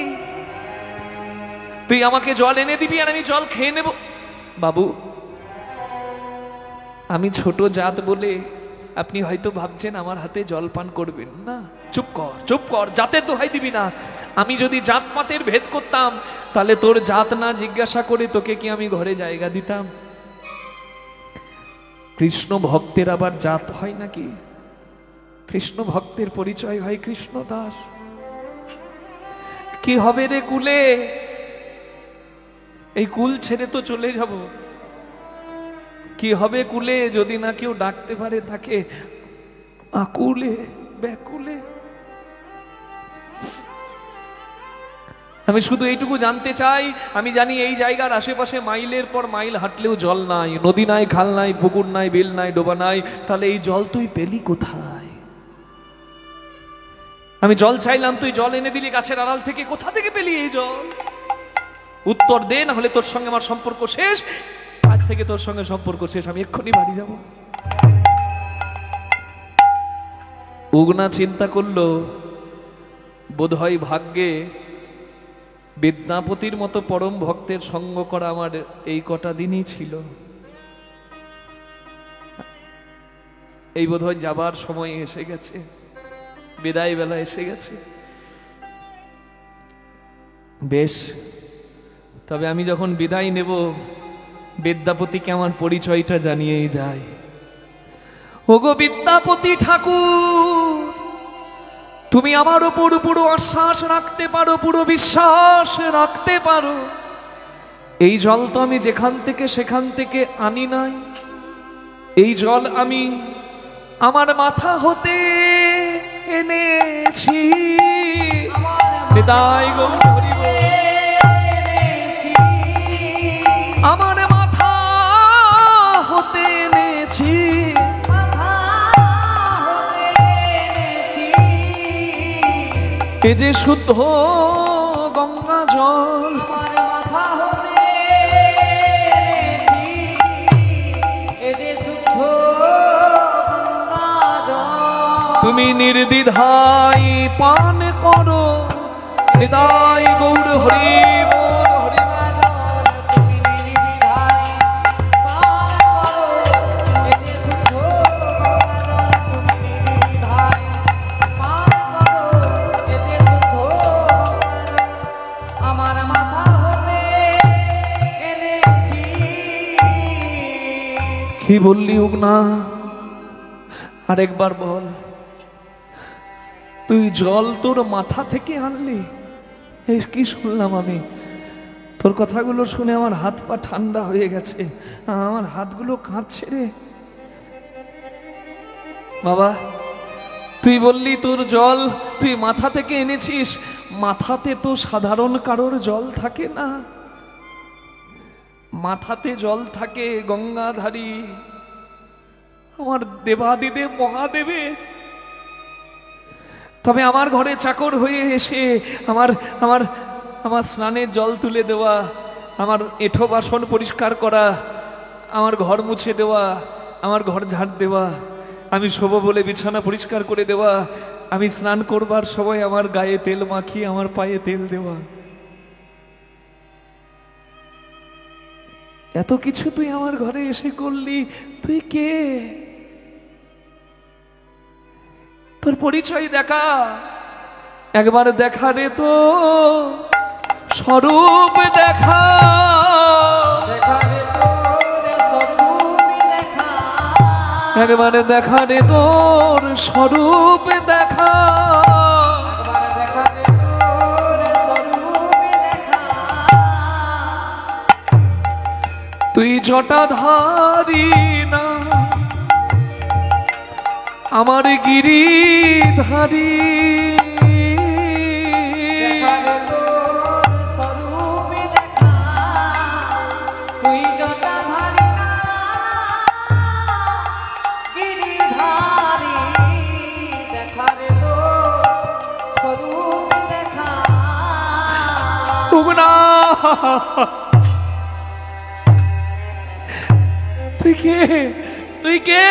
তুই আমাকে জল এনে দিবি আর আমি জল খেয়ে নেব? বাবু, আমি ছোট জাত বলে আপনি হয়তো ভাবছেন আমার হাতে জল পান করবেন না। চুপ কর, চুপ কর, জাতের দোহাই দিবি না। আমি যদি জাত পাতের ভেদ করতাম, তাহলে তোর জাত না জিজ্ঞাসা করে তোকে কি আমি ঘরে জায়গা দিতাম? কৃষ্ণ ভক্তের আবার জাত হয় নাকি? কৃষ্ণ ভক্তের পরিচয় হয় কৃষ্ণ দাস। কি হবে রে কুলে? এই কুল ছেড়ে তো চলে যাব। কি হবে কুলে যদি না কেউ ডাকতে পারে তাকে আকুলে ব্যাকুলে? আমি শুধু এইটুকু জানতে চাই, আমি জানি এই জায়গার আশেপাশে মাইলের পর মাইল হাঁটলেও জল নাই, নদী নাই, খাল নাই, পুকুর নাই, বিল নাই, ডোবা নাই, তাহলে এই জল তুই পেলি কোথায়? আমি জল চাইলাম, তুই জল এনে দিলি গাছের আড়াল থেকে, কোথা থেকে পেলি এই জল? উত্তর দে, না হলে তোর সঙ্গে আমার সম্পর্ক শেষ। আজ থেকে তোর সঙ্গে সম্পর্ক শেষ, আমি এক্ষুনি বাড়ি যাব। উগনা চিন্তা করলো, বোধহয় ভাগ্যে বিদ্যাপতির মতো পরম ভক্তের সঙ্গ করা আমার এই কটা দিনই ছিল। এই বোধহয় যাবার সময় এসে গেছে, বিদায় বেলা এসে গেছে। বেশ, তবে আমি যখন বিদায় নেব বিদ্যাপতিকে আমার পরিচয়টা জানিয়েই যাই। ওগো বিদ্যাপতি ঠাকুর, তুমি আমার উপর পুরো আশ্বাস রাখতে পারো, পুরো বিশ্বাস রাখতে পারো। এই জল তো আমি যেখান থেকে সেখান থেকে আনি নাই, এই জল আমি আমার মাথা হতে এনেছি। বিদায় গো, আমার মাথা হতে এনেছি। এ যে শুদ্ধ গঙ্গা জল, আমার মাথা হতে এনেছি এ যে শুদ্ধ গঙ্গা জল। তুমি নির্দ্বিধায় পান করো, হৃদয় গৌর হরি বল হরি। তুমি নির্দ্বিধায় পান করো এ যে শুদ্ধ গঙ্গা জল। তুমি নির্দ্বিধায় পান করো এ যে শুদ্ধ গঙ্গা জল। আমার মাথা হতে এনেছি। কি বললি উগনা? আরেকবার বল। তুই জল তোর মাথা থেকে আনলি? এই কি শুনলাম আমি? তোর কথাগুলো শুনে আমার হাত পা ঠান্ডা হয়ে গেছে, আমার হাতগুলো কাঁপছে রে বাবা। তুই বললি তোর জল তুই মাথা থেকে এনেছিস। মাথাতে তো সাধারণ কারোর জল থাকে না, মাথাতে জল থাকে গঙ্গাধারী আমার দেবাদিদেব মহাদেবের। তবে আমার ঘরে চাকর হয়ে এসে আমার আমার আমার স্নানের জল তুলে দেওয়া, আমার এঁঠো বাসন পরিষ্কার করা, আমার ঘর মুছে দেওয়া, আমার ঘর ঝাড় দেওয়া, আমি শোবো বলে বিছানা পরিষ্কার করে দেওয়া, আমি স্নান করবার সময় আমার গায়ে তেল মাখিয়ে আমার পায়ে তেল দেওয়া, এত কিছু তুই আমার ঘরে এসে করলি। তুই কে? তোর পরিচয় দেখা, একবার দেখা রে তো স্বরূপ দেখা। একবার দেখা রে তোর স্বরূপ দেখা। তুই জটাধারী না আমার গিরিধারী। তুই কে? তুই কে?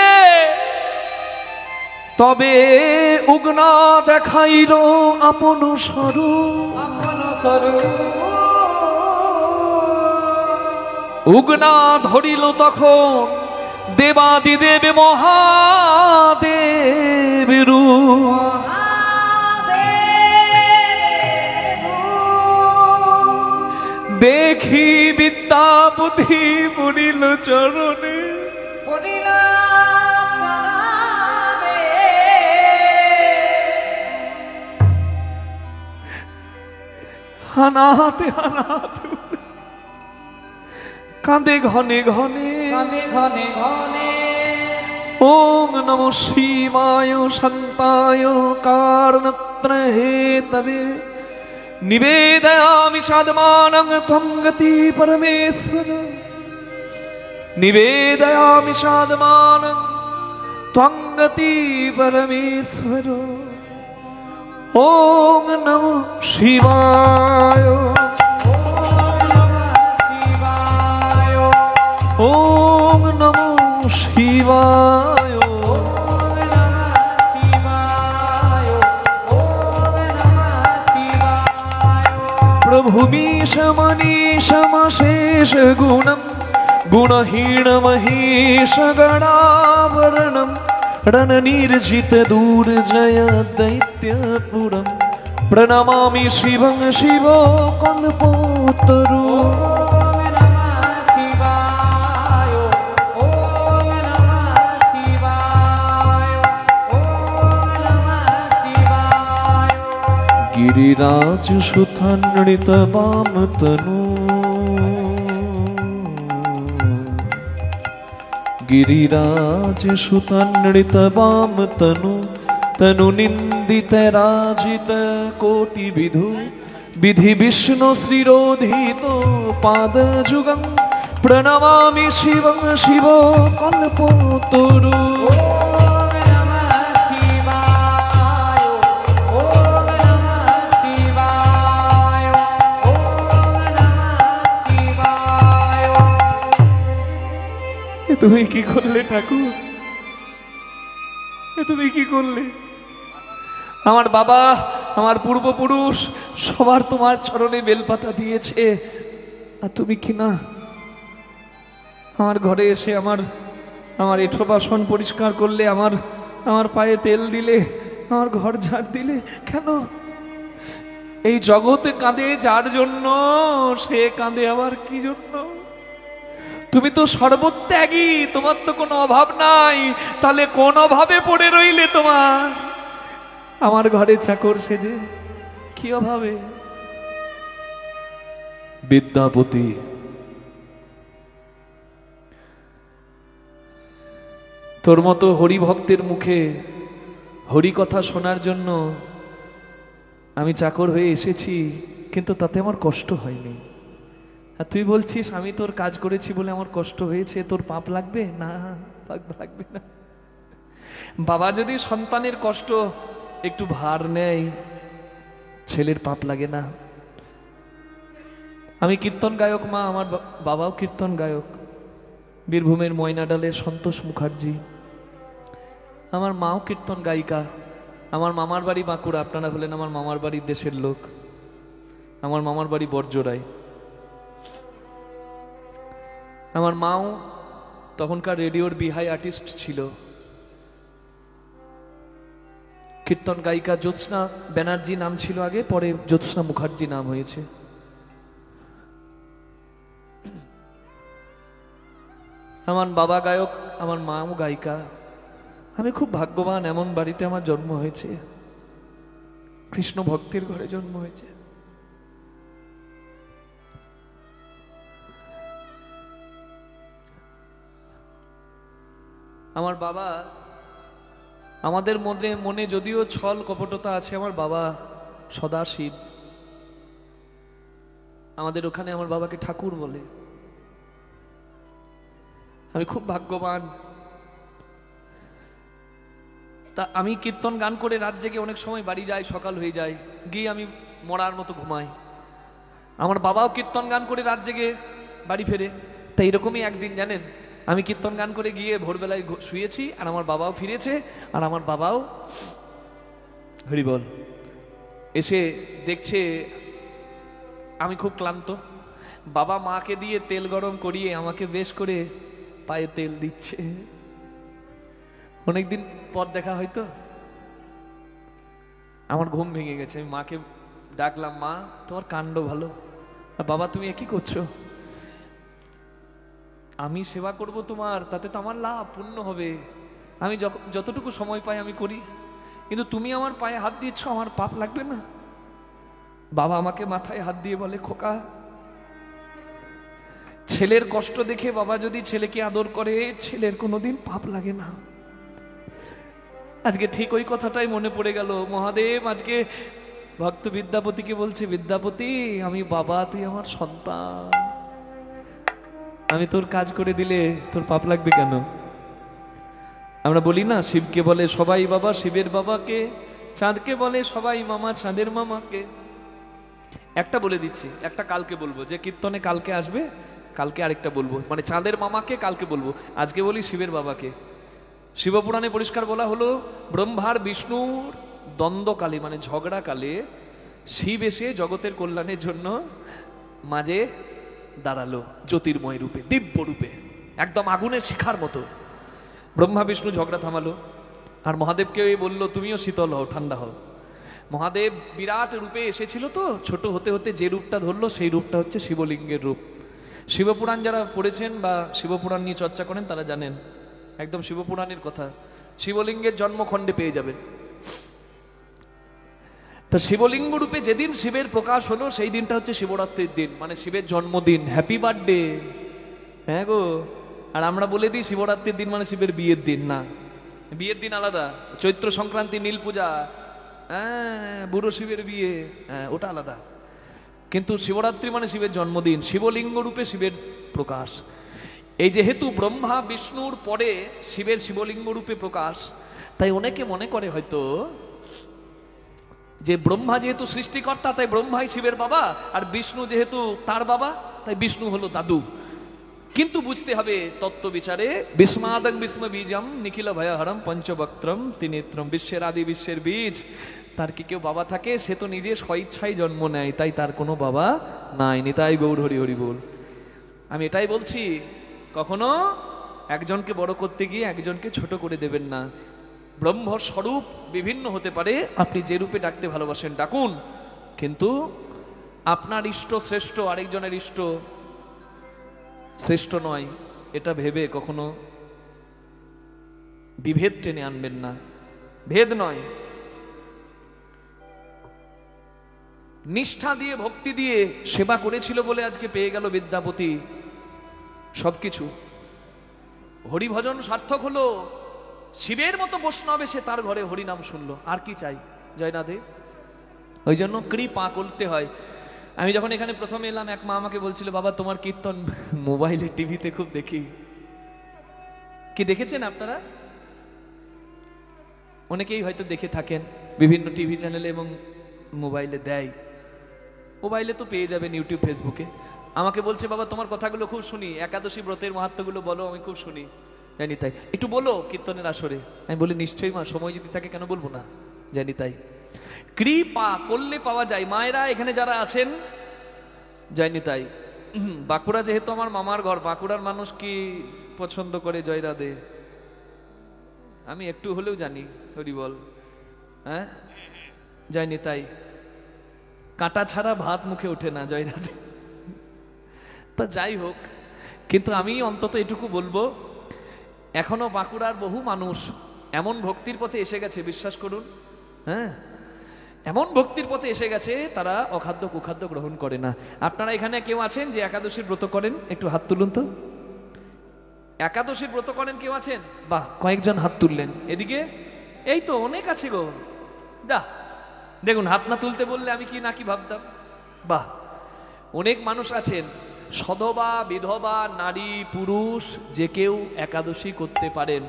তবে উগনা দেখাইল আপন স্বরূপ। উগনা ধরিল তখন দেবাদিদেব মহাদেব রূপ। দেখি বিদ্যা বুদ্ধি পড়িল চরণে। হানাতে হানাতে কাঁদে ঘনে ঘনে। ওম নমঃ শিবায় শান্তায় কারণত্র হেতবে নিবেদয়ামি সাধমানং ত্বং গতি পরমেশ্বর। নিবেদয়ামি সাধমানং ত্বং গতি পরমেশ্বর। ওম নমঃ শিবায়। ওম নমঃ শিবায়। প্রভুमीश मनीषमशेष गुणं गुणहीनमहेश गणावरणं रणनिर्जित दुर्जय दैत्यपुरं प्रणमामि शिवं शिवो कल्पोत्तरो। गिरिराज सुथनृत वाम तनु। गिरिराज सुतनृत वाम तनु। तनु निंदित राजित कोटि विधु। विधि विष्णु श्रीरोधित पाद जुगं प्रणमामि शिवं शिवो कल्पोत्तरो। তুমি কি করলে ঠাকুর? তুমি কি করলে? আমার বাবা, আমার পূর্বপুরুষ সবার তোমার চরণে বেলপাতা দিয়েছে, আর তুমি কি না আমার ঘরে এসে আমার এঁঠো বাসন পরিষ্কার করলে, আমার পায়ে তেল দিলে, আমার ঘর ঝাড় দিলে কেন? এই জগতে কাঁদে যার জন্য, সে কাঁদে আবার কি জন্য? তুমি তো সর্বত্যাগী, তোমার তো কোনো অভাব নাই, তাহলে কোন অভাবে পড়ে রইলে তোমার? আমার ঘরে চাকর সেজে কি অভাবে? বিদ্যাপতি তোর মতো হরিভক্তের মুখে হরি কথা শোনার জন্য আমি চাকর হয়ে এসেছি, কিন্তু তাতে আমার কষ্ট হয়নি। আর তুই বলছিস আমি তোর কাজ করেছি বলে আমার কষ্ট হয়েছে, তোর পাপ লাগবে না? পাপ লাগবে না। বাবা যদি সন্তানের কষ্ট একটু ভার নেয়, ছেলের পাপ লাগে না। আমি কীর্তন গায়ক মা, আমার বাবাও কীর্তন গায়ক, বীরভূমের ময়নাডালের সন্তোষ মুখার্জি। আমার মাও কীর্তন গায়িকা। আমার মামার বাড়ি বাঁকুড়া, আপনারা হলেন আমার মামার বাড়ির দেশের লোক। আমার মামার বাড়ি বর্জরায়। আমার মাও তখনকার রেডিওর বিহাই আর্টিস্ট ছিল। কীর্তন গায়িকা জ্যোৎস্না ব্যানার্জি নাম ছিল আগে, পরে জ্যোৎস্না মুখার্জি নাম হয়েছে। আমার বাবা গায়ক, আমার মাও গায়িকা। আমি খুব ভাগ্যবান, এমন বাড়িতে আমার জন্ম হয়েছে, কৃষ্ণ ভক্তের ঘরে জন্ম হয়েছে। আমার বাবা, আমাদের মনে যদিও ছল কপটতা আছে, আমার বাবা সদাশিব। আমাদের ওখানে আমার বাবাকে ঠাকুর বলে। আমি খুব ভাগ্যবান। তা আমি কীর্তন গান করে রাত জেগে অনেক সময় বাড়ি যাই, সকাল হয়ে যায়, গিয়ে আমি মরার মতো ঘুমাই। আমার বাবাও কীর্তন গান করে রাত জেগে বাড়ি ফেরে। তা এরকমই একদিন জানেন, আমি কীর্তন গান করে গিয়ে ভোরবেলায় শুয়েছি, আর আমার বাবাও ফিরেছে, আর আমার বাবাও হরিবল এসে দেখছে আমি খুব ক্লান্ত। বাবা মাকে দিয়ে তেল গরম করিয়ে আমাকে বেশ করে পায়ে তেল দিচ্ছে। অনেকদিন পর দেখা হয়তো। আমার ঘুম ভেঙে গেছে। আমি মাকে ডাকলাম, মা তোমার কাণ্ড ভালো। আর বাবা তুমি কি করছো? আমি সেবা করব তোমার, তাতে তো আমার লাভ, পুণ্য হবে। আমি যতটুকু সময় পাই আমি করি, কিন্তু তুমি আমার পায়ে হাত দিয়েছ, আমার পাপ লাগবে না? বাবা আমাকে মাথায় হাত দিয়ে বলে, খোকা, ছেলের কষ্ট দেখে বাবা যদি ছেলেকে আদর করে, ছেলের কোনোদিন পাপ লাগে না। আজকে ঠিক ওই কথাটাই মনে পড়ে গেল। মহাদেব আজকে ভক্ত বিদ্যাপতিকে বলছে, বিদ্যাপতি আমি বাবা, তুই আমার সন্তান, আমি তোর কাজ করে দিলে তোর পাপ লাগবে কেন? আমরা বলি না, শিবকে বলে সবাই বাবা শিবের বাবাকে, চাঁদকে বলে সবাই মামা চাঁদের মামাকে। একটা বলে দিচ্ছি, একটা কালকে বলবো, যে কীর্তনে কালকে আসবে, কালকে আরেকটা বলবো, মানে চাঁদের মামাকে কালকে বলবো, আজকে বলি শিবের বাবাকে। শিবপুরাণে পরিষ্কার বলা হলো, ব্রহ্মার বিষ্ণুর দ্বন্দ্বকালে, মানে ঝগড়াকালে শিব এসে জগতের কল্যাণের জন্য মাঝে দাঁড়ালো, জ্যোতির্ময় রূপে, দিব্য রূপে, একদম আগুনের শিখার মতো। ব্রহ্মা বিষ্ণু ঝগড়া থামালো, আর মহাদেবকে বললো তুমিও শীতল হও, ঠান্ডা হও। মহাদেব বিরাট রূপে এসেছিল, তো ছোট হতে হতে যে রূপটা ধরলো সেই রূপটা হচ্ছে শিবলিঙ্গের রূপ। শিবপুরাণ যারা পড়েছেন বা শিবপুরাণ নিয়ে চর্চা করেন তারা জানেন, একদম শিবপুরাণের কথা শিবলিঙ্গের জন্মখণ্ডে পেয়ে যাবেন। তো শিবলিঙ্গ রূপে যেদিন শিবের প্রকাশ হলো, সেই দিনটা হচ্ছে শিবরাত্রির দিন, মানে শিবের জন্মদিন। Happy birthday. হ্যাঁ গো, আর আমরা বলে দিই শিবরাত্রির দিন মানে শিবের বিয়ের দিন। না, বিয়ের দিন আলাদা, চৈত্র সংক্রান্তি নীল পূজা, হ্যাঁ বুড়ো শিবের বিয়ে, হ্যাঁ ওটা আলাদা। কিন্তু শিবরাত্রি মানে শিবের জন্মদিন, শিবলিঙ্গ রূপে শিবের প্রকাশ। এই যেহেতু ব্রহ্মা বিষ্ণুর পরে শিবের শিবলিঙ্গ রূপে প্রকাশ, তাই অনেকে মনে করে হয়তো যে ব্রহ্মা যেহেতু সৃষ্টিকর্তা, তাই ব্রহ্মাই শিবের বাবা, আর বিষ্ণু যেহেতু তার বাবা, তাই বিষ্ণু হলো দাদু। কিন্তু বুঝতে হবে তত্ত্ব বিচারে বিস্মাদং বিস্ম বীজম নিখিল ভয়হরম পঞ্চবক্ত্রম ত্রিনেত্রম, বিশ্বের আদি বিশ্বের বীজ। তার কি কেউ বাবা থাকে? সে তো নিজে স্বইচ্ছায় জন্ম নেয়, তাই তার কোনো বাবা নাই। নিতাই গৌর হরি হরি বল। আমি এটাই বলছি, কখনো একজনকে বড় করতে গিয়ে একজনকে ছোট করে দেবেন না। ব্রহ্ম স্বরূপ বিভিন্ন হতে পারে, আপনি যে রূপে ডাকতে ভালোবাসেন ডাকুন, কিন্তু আপনার ইষ্ট শ্রেষ্ঠ, আরেকজনের ইষ্ট শ্রেষ্ঠ নয়, এটা ভেবে কখনো বিভেদ টেনে আনবেন না। ভেদ নয়, নিষ্ঠা দিয়ে ভক্তি দিয়ে সেবা করেছিল বলে আজকে পেয়ে গেল বিদ্যাপতি সবকিছু। হরিভজন সার্থক হলো, শিবের মতো বৈষ্ণব এসে তার ঘরে হরিনাম শুনলো, আর কি চাই? জয়নাথে ওই জন্য কৃপা করতে হয়। আমি যখন এখানে প্রথমে এলাম, এক মা আমাকে বলছিল, বাবা তোমার কীর্তন মোবাইলে টিভিতে খুব দেখি। কি দেখেছেন আপনারা? অনেকেই হয়তো দেখে থাকেন, বিভিন্ন টিভি চ্যানেলে এবং মোবাইলে দেয়। মোবাইলে তো পেয়ে যাবেন, ইউটিউব ফেসবুকে। আমাকে বলছে, বাবা তোমার কথাগুলো খুব শুনি, একাদশী ব্রতের মাহাত্ম্যগুলো বলো, আমি খুব শুনি। জানি তাই, একটু বলো কীর্তনের আসরে। আমি বলি, নিশ্চয়ই মা, সময় যদি থাকে কেন বলবো না। জানি তাই, কৃপা করলে পাওয়া যায়। মায়েরা এখানে যারা আছেন, জানি তাই। বাঁকুড়া যেহেতু আমার মামার ঘর, বাঁকুড়ার মানুষ কি পছন্দ করে জয় রাধে? আমি একটু হলেও জানি, হরি বল। হ্যাঁ, জানি তাই। কাঁটা ছাড়া ভাত মুখে ওঠে না, জয় রাধে। তা যাই হোক, কিন্তু আমি অন্তত এটুকু বলবো, এখনো বাঁকুড়ার বহু মানুষ এমন ভক্তির পথে এসে গেছে, বিশ্বাস করুন। হ্যাঁ, এমন ভক্তির পথে এসে গেছে, তারা অখাদ্য কুখাদ্য গ্রহণ করে না। আপনারা এখানে কেউ আছেন যে একাদশীর ব্রত করেন? একটু হাত তুলুন তো। একাদশীর ব্রত করেন কেউ আছেন? বাহ, কয়েকজন হাত তুললেন। এদিকে এই তো অনেক আছে গো। দেখুন, হাত না তুলতে বললে আমি কি না কি ভাবতাম। বাহ, অনেক মানুষ আছেন। সধবা, বিধবা, নারী, পুরুষ যে কেউ একাদশী করতে পারেন।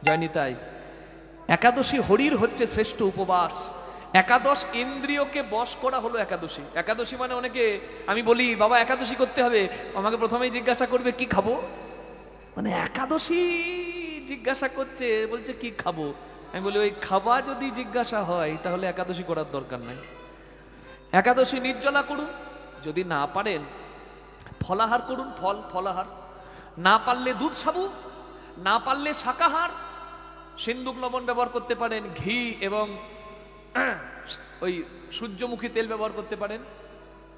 জানি তাই, একাদশী হরির হচ্ছে শ্রেষ্ঠ উপবাস। একাদশ ইন্দ্রিয়কে বশ করা হলো একাদশী। একাদশী মানে, অনেকে আমি বলি বাবা একাদশী করতে হবে, আমাকে প্রথমেই জিজ্ঞাসা করবে কি খাবো। মানে একাদশী জিজ্ঞাসা করছে, বলছে কি খাবো। আমি বলি, ওই খাওয়া যদি জিজ্ঞাসা হয় তাহলে একাদশী করার দরকার নাই। একাদশী নির্জলা করুন, যদি না পারেন ফলাহার করুন, ফলাহার। না পারলে দুধ সাবু, না পারলে শাকাহার। সিন্দুক লবণ ব্যবহার করতে পারেন, ঘি এবং ওই সূর্যমুখী তেল ব্যবহার করতে পারেন।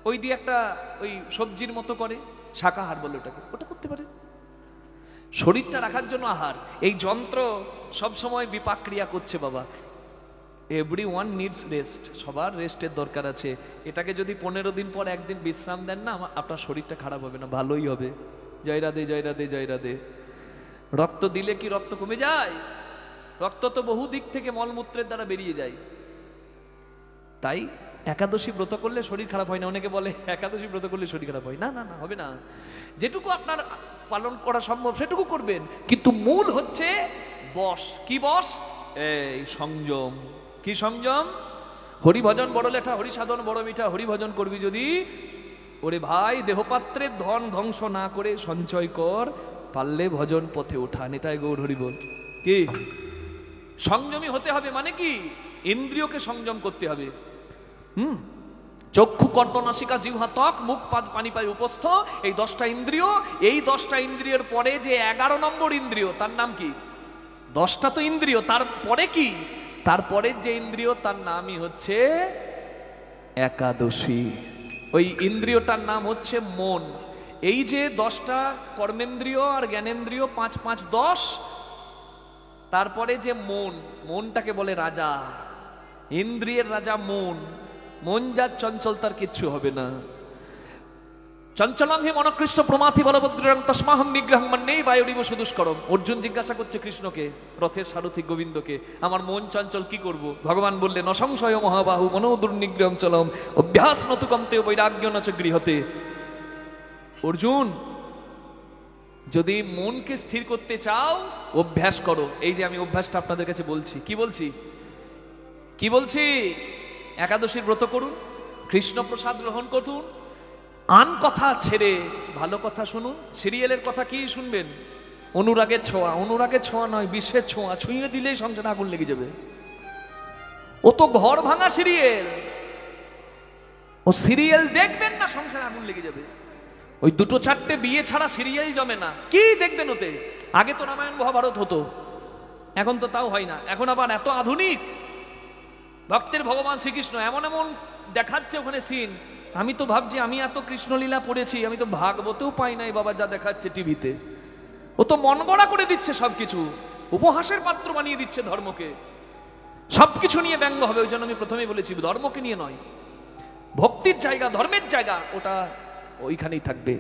ওই দিয়ে একটা ওই সবজির মতো করে, শাকাহার বলে ওটাকে, ওটা করতে পারেন। শরীরটা রাখার জন্য আহার। এই যন্ত্র সব সময় বিপাক ক্রিয়া করছে বাবা। এভরিওয়ান নিডস রেস্ট, সবার রেস্টের দরকার আছে। এটাকে যদি 15 দিন পর একদিন বিশ্রাম দেন না, আপনার শরীরটা খারাপ হবে না, ভালোই হবে। জয় রাধে, জয় রাধে, জয় রাধে। রক্ত দিলে কি রক্ত কমে যায়? রক্ত তো বহু দিক থেকে মলমূত্রের দ্বারা বেরিয়ে যায়। তাই একাদশী ব্রত করলে শরীর খারাপ হয় না। অনেকে বলে একাদশী ব্রত করলে শরীর খারাপ হয় না। না না, হবে না। যেটুকু আপনার পালন করা সম্ভব সেটুকু করবেন, কিন্তু মূল হচ্ছে বশ। কি বশ? এই সংযম। কি সংযম? হরিভজন বড় লেঠা, হরিসাধন বড় মিঠা। হরিভজন করবি যদি, ওরে ভাই, দেহপাত্রের ধন ধ্বংস না করে সঞ্চয় কর, পারলে ভজন পথে ওঠা। নেতাই গৌর হরি বল। কি সংযমী হতে হবে মানে কি? ইন্দ্রিয়কে সংযম করতে হবে। চক্ষু, কর্ণ, নাসিকা, জিহ্বা, ত্বক, মুখ, পানি, পায়, উপস্থ, এই 10টা ইন্দ্রিয়। এই 10টা ইন্দ্রিয়ের পরে যে 11 নম্বর ইন্দ্রিয়, তার নাম কি? 10টা তো ইন্দ্রিয়, তারপরে কি? তারপরের যে ইন্দ্রিয়, তার নামই হচ্ছে একাদশী। ওই ইন্দ্রিয়টার নাম হচ্ছে মন। এই যে 10টা কর্মেন্দ্রিয় আর জ্ঞানেন্দ্রিয়, 5 5 10, তারপরে যে মন, মনটাকে বলে রাজা। ইন্দ্রিয়ের রাজা মন। মন যার চঞ্চল, তার কিচ্ছু হবে না। চঞ্চলম হি মনকৃষ্ট প্রমাথি বলভদ্রং তস্মাহং নিগ্রহং মন্যেই বায়ুরিব সুদুষ্করম। অর্জুন জিজ্ঞাসা করছে কৃষ্ণকে, রথের সারথি গোবিন্দকে, আমার মন চঞ্চল, কি করব? ভগবান বললেন, অসংশয় মহাবাহু মনো দুর্নিগ্রহং চলম অভ্যাস নতু কমতে বৈরাগ্য নচ গৃহতে। অর্জুন, যদি মনকে স্থির করতে চাও, অভ্যাস করো। এই যে আমি অভ্যাসটা আপনাদের কাছে বলছি। কি বলছি? কি বলছি? একাদশীর ব্রত করুন, কৃষ্ণ প্রসাদ গ্রহণ করুন, আন কথা ছেড়ে ভালো কথা শুনুন। সিরিয়ালের কথা কি শুনবেন? অনুরাগের ছোঁয়া। অনুরাগের ছোঁয়া নয়, বিশ্বের ছোঁয়া। ছুঁয়ে দিলেই সংসারে আগুন লেগে যাবে। ও তো ঘর ভাঙা সিরিয়াল। ও সিরিয়াল দেখবেন না, সংসারে আগুন লেগে যাবে। ওই দুটো চারটে বিয়ে ছাড়া সিরিয়াল জমে না। কি দেখবেন ওতে? আগে তো রামায়ণ মহাভারত হতো, এখন তো তাও হয় না। এখন আবার এত আধুনিক, ভক্তের ভগবান শ্রীকৃষ্ণ এমন এমন দেখাচ্ছে ওখানে সিন। আমি তো ভাবছি আমি এত কৃষ্ণলীলা পড়েছি, আমি তো ভাগবতেও পাই নাই বাবা, যা দেখাচ্ছে টিভিতে। ও তো মন গড়া করে দিচ্ছে সবকিছু, উপহাসের পাত্র বানিয়ে দিচ্ছে ধর্মকে। সবকিছু নিয়ে ব্যঙ্গ হবে। ওই জন্য আমি প্রথমেই বলেছি ধর্মকে নিয়ে নয়, ভক্তির জায়গা, ধর্মের জায়গা ওটা ওইখানেই থাকবে।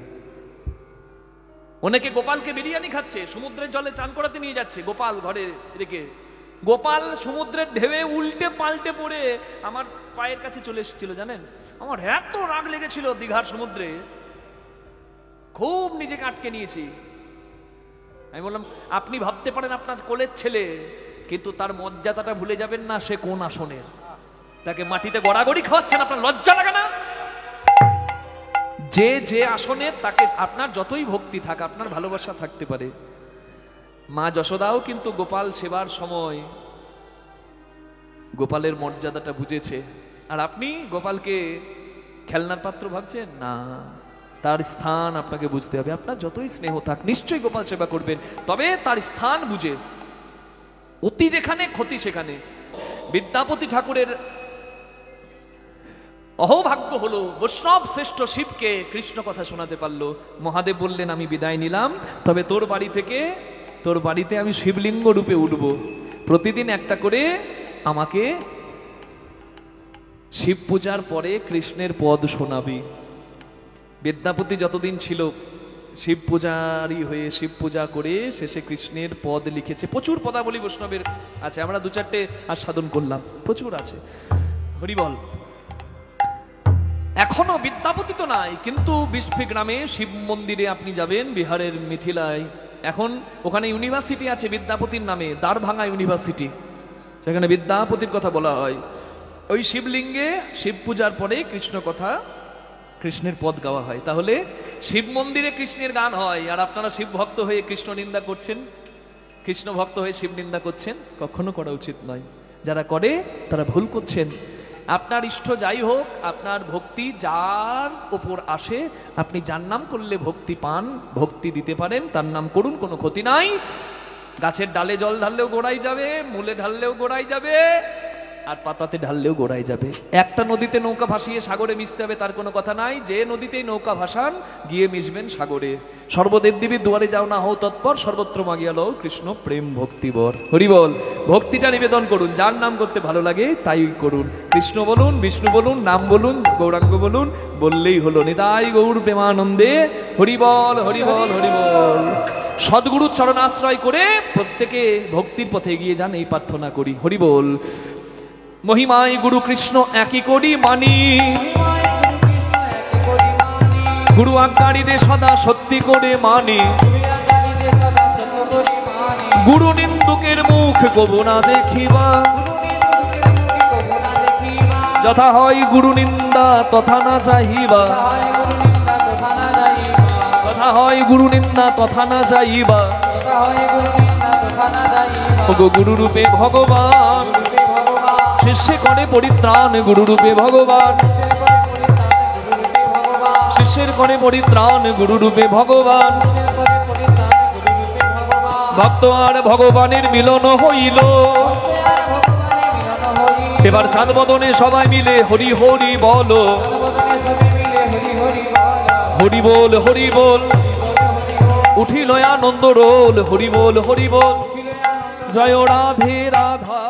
অনেকে গোপালকে বিরিয়ানি খাচ্ছে, সমুদ্রের জলে চান করাতে নিয়ে যাচ্ছে গোপাল ঘরে রেখে। গোপাল সমুদ্রের ঢেউয়ে উল্টে পাল্টে পড়ে আমার পায়ের কাছে চলে এসেছিল, জানেন? আমার এত রাগ লেগেছিল দীঘার সমুদ্রে, খুব নিজেকে আটকে নিয়েছি। আমি বললাম আপনি ভাবতে পারেন আপনার কোলের ছেলে, কিন্তু তার মর্যাদাটা ভুলে যাবেন না, সে কোন আসনের। তাকে মাটিতে গড়াগড়ি খাওয়াচ্ছেন, আপনার লজ্জা লাগে না? যে যে আসনে, তাকে আপনার যতই ভক্তি থাক, আপনার ভালোবাসা থাকতে পারে। মা যশোদাও কিন্তু গোপাল সেবার সময় গোপালের মর্যাদাটা বুঝেছে। আর আপনি গোপালকে খেলনার পাত্র ভাবছেন না, তার স্থান আপনাকে বুঝতে হবে। আপনার যতই স্নেহ থাক, নিশ্চয়ই গোপাল সেবা করবেন, তবে তার স্থান বুঝে। অতি যেখানে, ক্ষতি সেখানে। বিদ্যাপতি ঠাকুরের অহোভাগ্য হলো বৈষ্ণব শ্রেষ্ঠ শিবকে কৃষ্ণ কথা শোনাতে পারলো। মহাদেব বললেন আমি বিদায় নিলাম, তবে তোর বাড়িতে আমি শিবলিঙ্গ রূপে উঠব, প্রতিদিন একটা করে আমাকে শিব পূজার পরে কৃষ্ণের পদ শোনাবি। বিদ্যাপতি যতদিন ছিল শিব পূজারই হয়ে শিব পূজা করে শেষে কৃষ্ণের পদ লিখেছে। প্রচুর পদাবলী বৈষ্ণবের আছে, আমরা দু চারটে আস্বাদন করলাম, প্রচুর আছে। হরিবল। এখনো বিদ্যাপতি তো নাই, কিন্তু বিস্ফে গ্রামে শিব মন্দিরে আপনি যাবেন, বিহারের মিথিলায়, এখন ওখানে ইউনিভার্সিটি আছে বিদ্যাপতির নামে, দ্বারভাঙা ইউনিভার্সিটি, সেখানে বিদ্যাপতির কথা বলা হয়। ওই শিবলিঙ্গে শিব পূজার পরে কৃষ্ণ কথা, কৃষ্ণের পদ গাওয়া হয়। তাহলে শিব মন্দিরে কৃষ্ণের গান হয়, আর আপনারা শিব ভক্ত হয়ে কৃষ্ণ নিন্দা করছেন, কৃষ্ণ ভক্ত হয়ে শিব নিন্দা করছেন। কখনো করা উচিত নয়। যারা করে তারা ভুল করছেন। আপনার ইষ্ট যাই হোক, আপনার ভক্তি যার ওপর আসে, আপনি যার নাম করলে ভক্তি পান, ভক্তি দিতে পারেন, তার নাম করুন, কোনো ক্ষতি নাই। গাছের ডালে জল ঢাললেও গোড়াই যাবে, মূলে ঢাললেও গোড়াই যাবে, আর পাতাতে ঢাললেও গোড়াই যাবে। একটা নদীতে নৌকা ভাসিয়ে সাগরে মিশতে হবে তার কোনো কথা নাই। যে নদীতেই নৌকা ভাসান, গিয়ে মিশবেন সাগরে। সর্বদেব দেবীর দুয়ারে যাও না হও তৎপর, সর্বত্র মাগিয়া লও কৃষ্ণ প্রেম ভক্তিবর। হরিবল। ভক্তিটা নিবেদন করুন, যার নাম করতে ভালো লাগে তাই করুন। কৃষ্ণ বলুন, বিষ্ণু বলুন, নাম বলুন, গৌরাঙ্গ বলুন, বললেই হলো। নিতাই গৌর প্রেমানন্দে হরিবল, হরিবল, হরিবল। সদ্গুরুর চরণাশ্রয় করে প্রত্যেকে ভক্তির পথে এগিয়ে যান, এই প্রার্থনা করি। হরিবল। মহিমায় গুরু কৃষ্ণ একই করি মানি, গুরু আজ্ঞাড়িদে সদা সত্যি করে মানি, গুরু নিন্দুকের মুখ কবু না দেখিবা, যথা হয় গুরু নিন্দা তথা না চাহিবা, তথা হয় গুরু নিন্দা তথা না চাহিবা। গুরু রূপে ভগবান শিষ্যে করে পরিত্রাণ, গুরু রূপে ভগবান শিষ্যের করে পরিত্রাণ, গুরু রূপে ভগবান। ভক্ত আর ভগবানের মিলন হইল, এবার চাঁদ বদনে সবাই মিলে হরি হরি বলো, হরি বল, হরি বল। উঠিল আনন্দ রোল, হরি বল, হরি বল। জয় রাধে রাধা।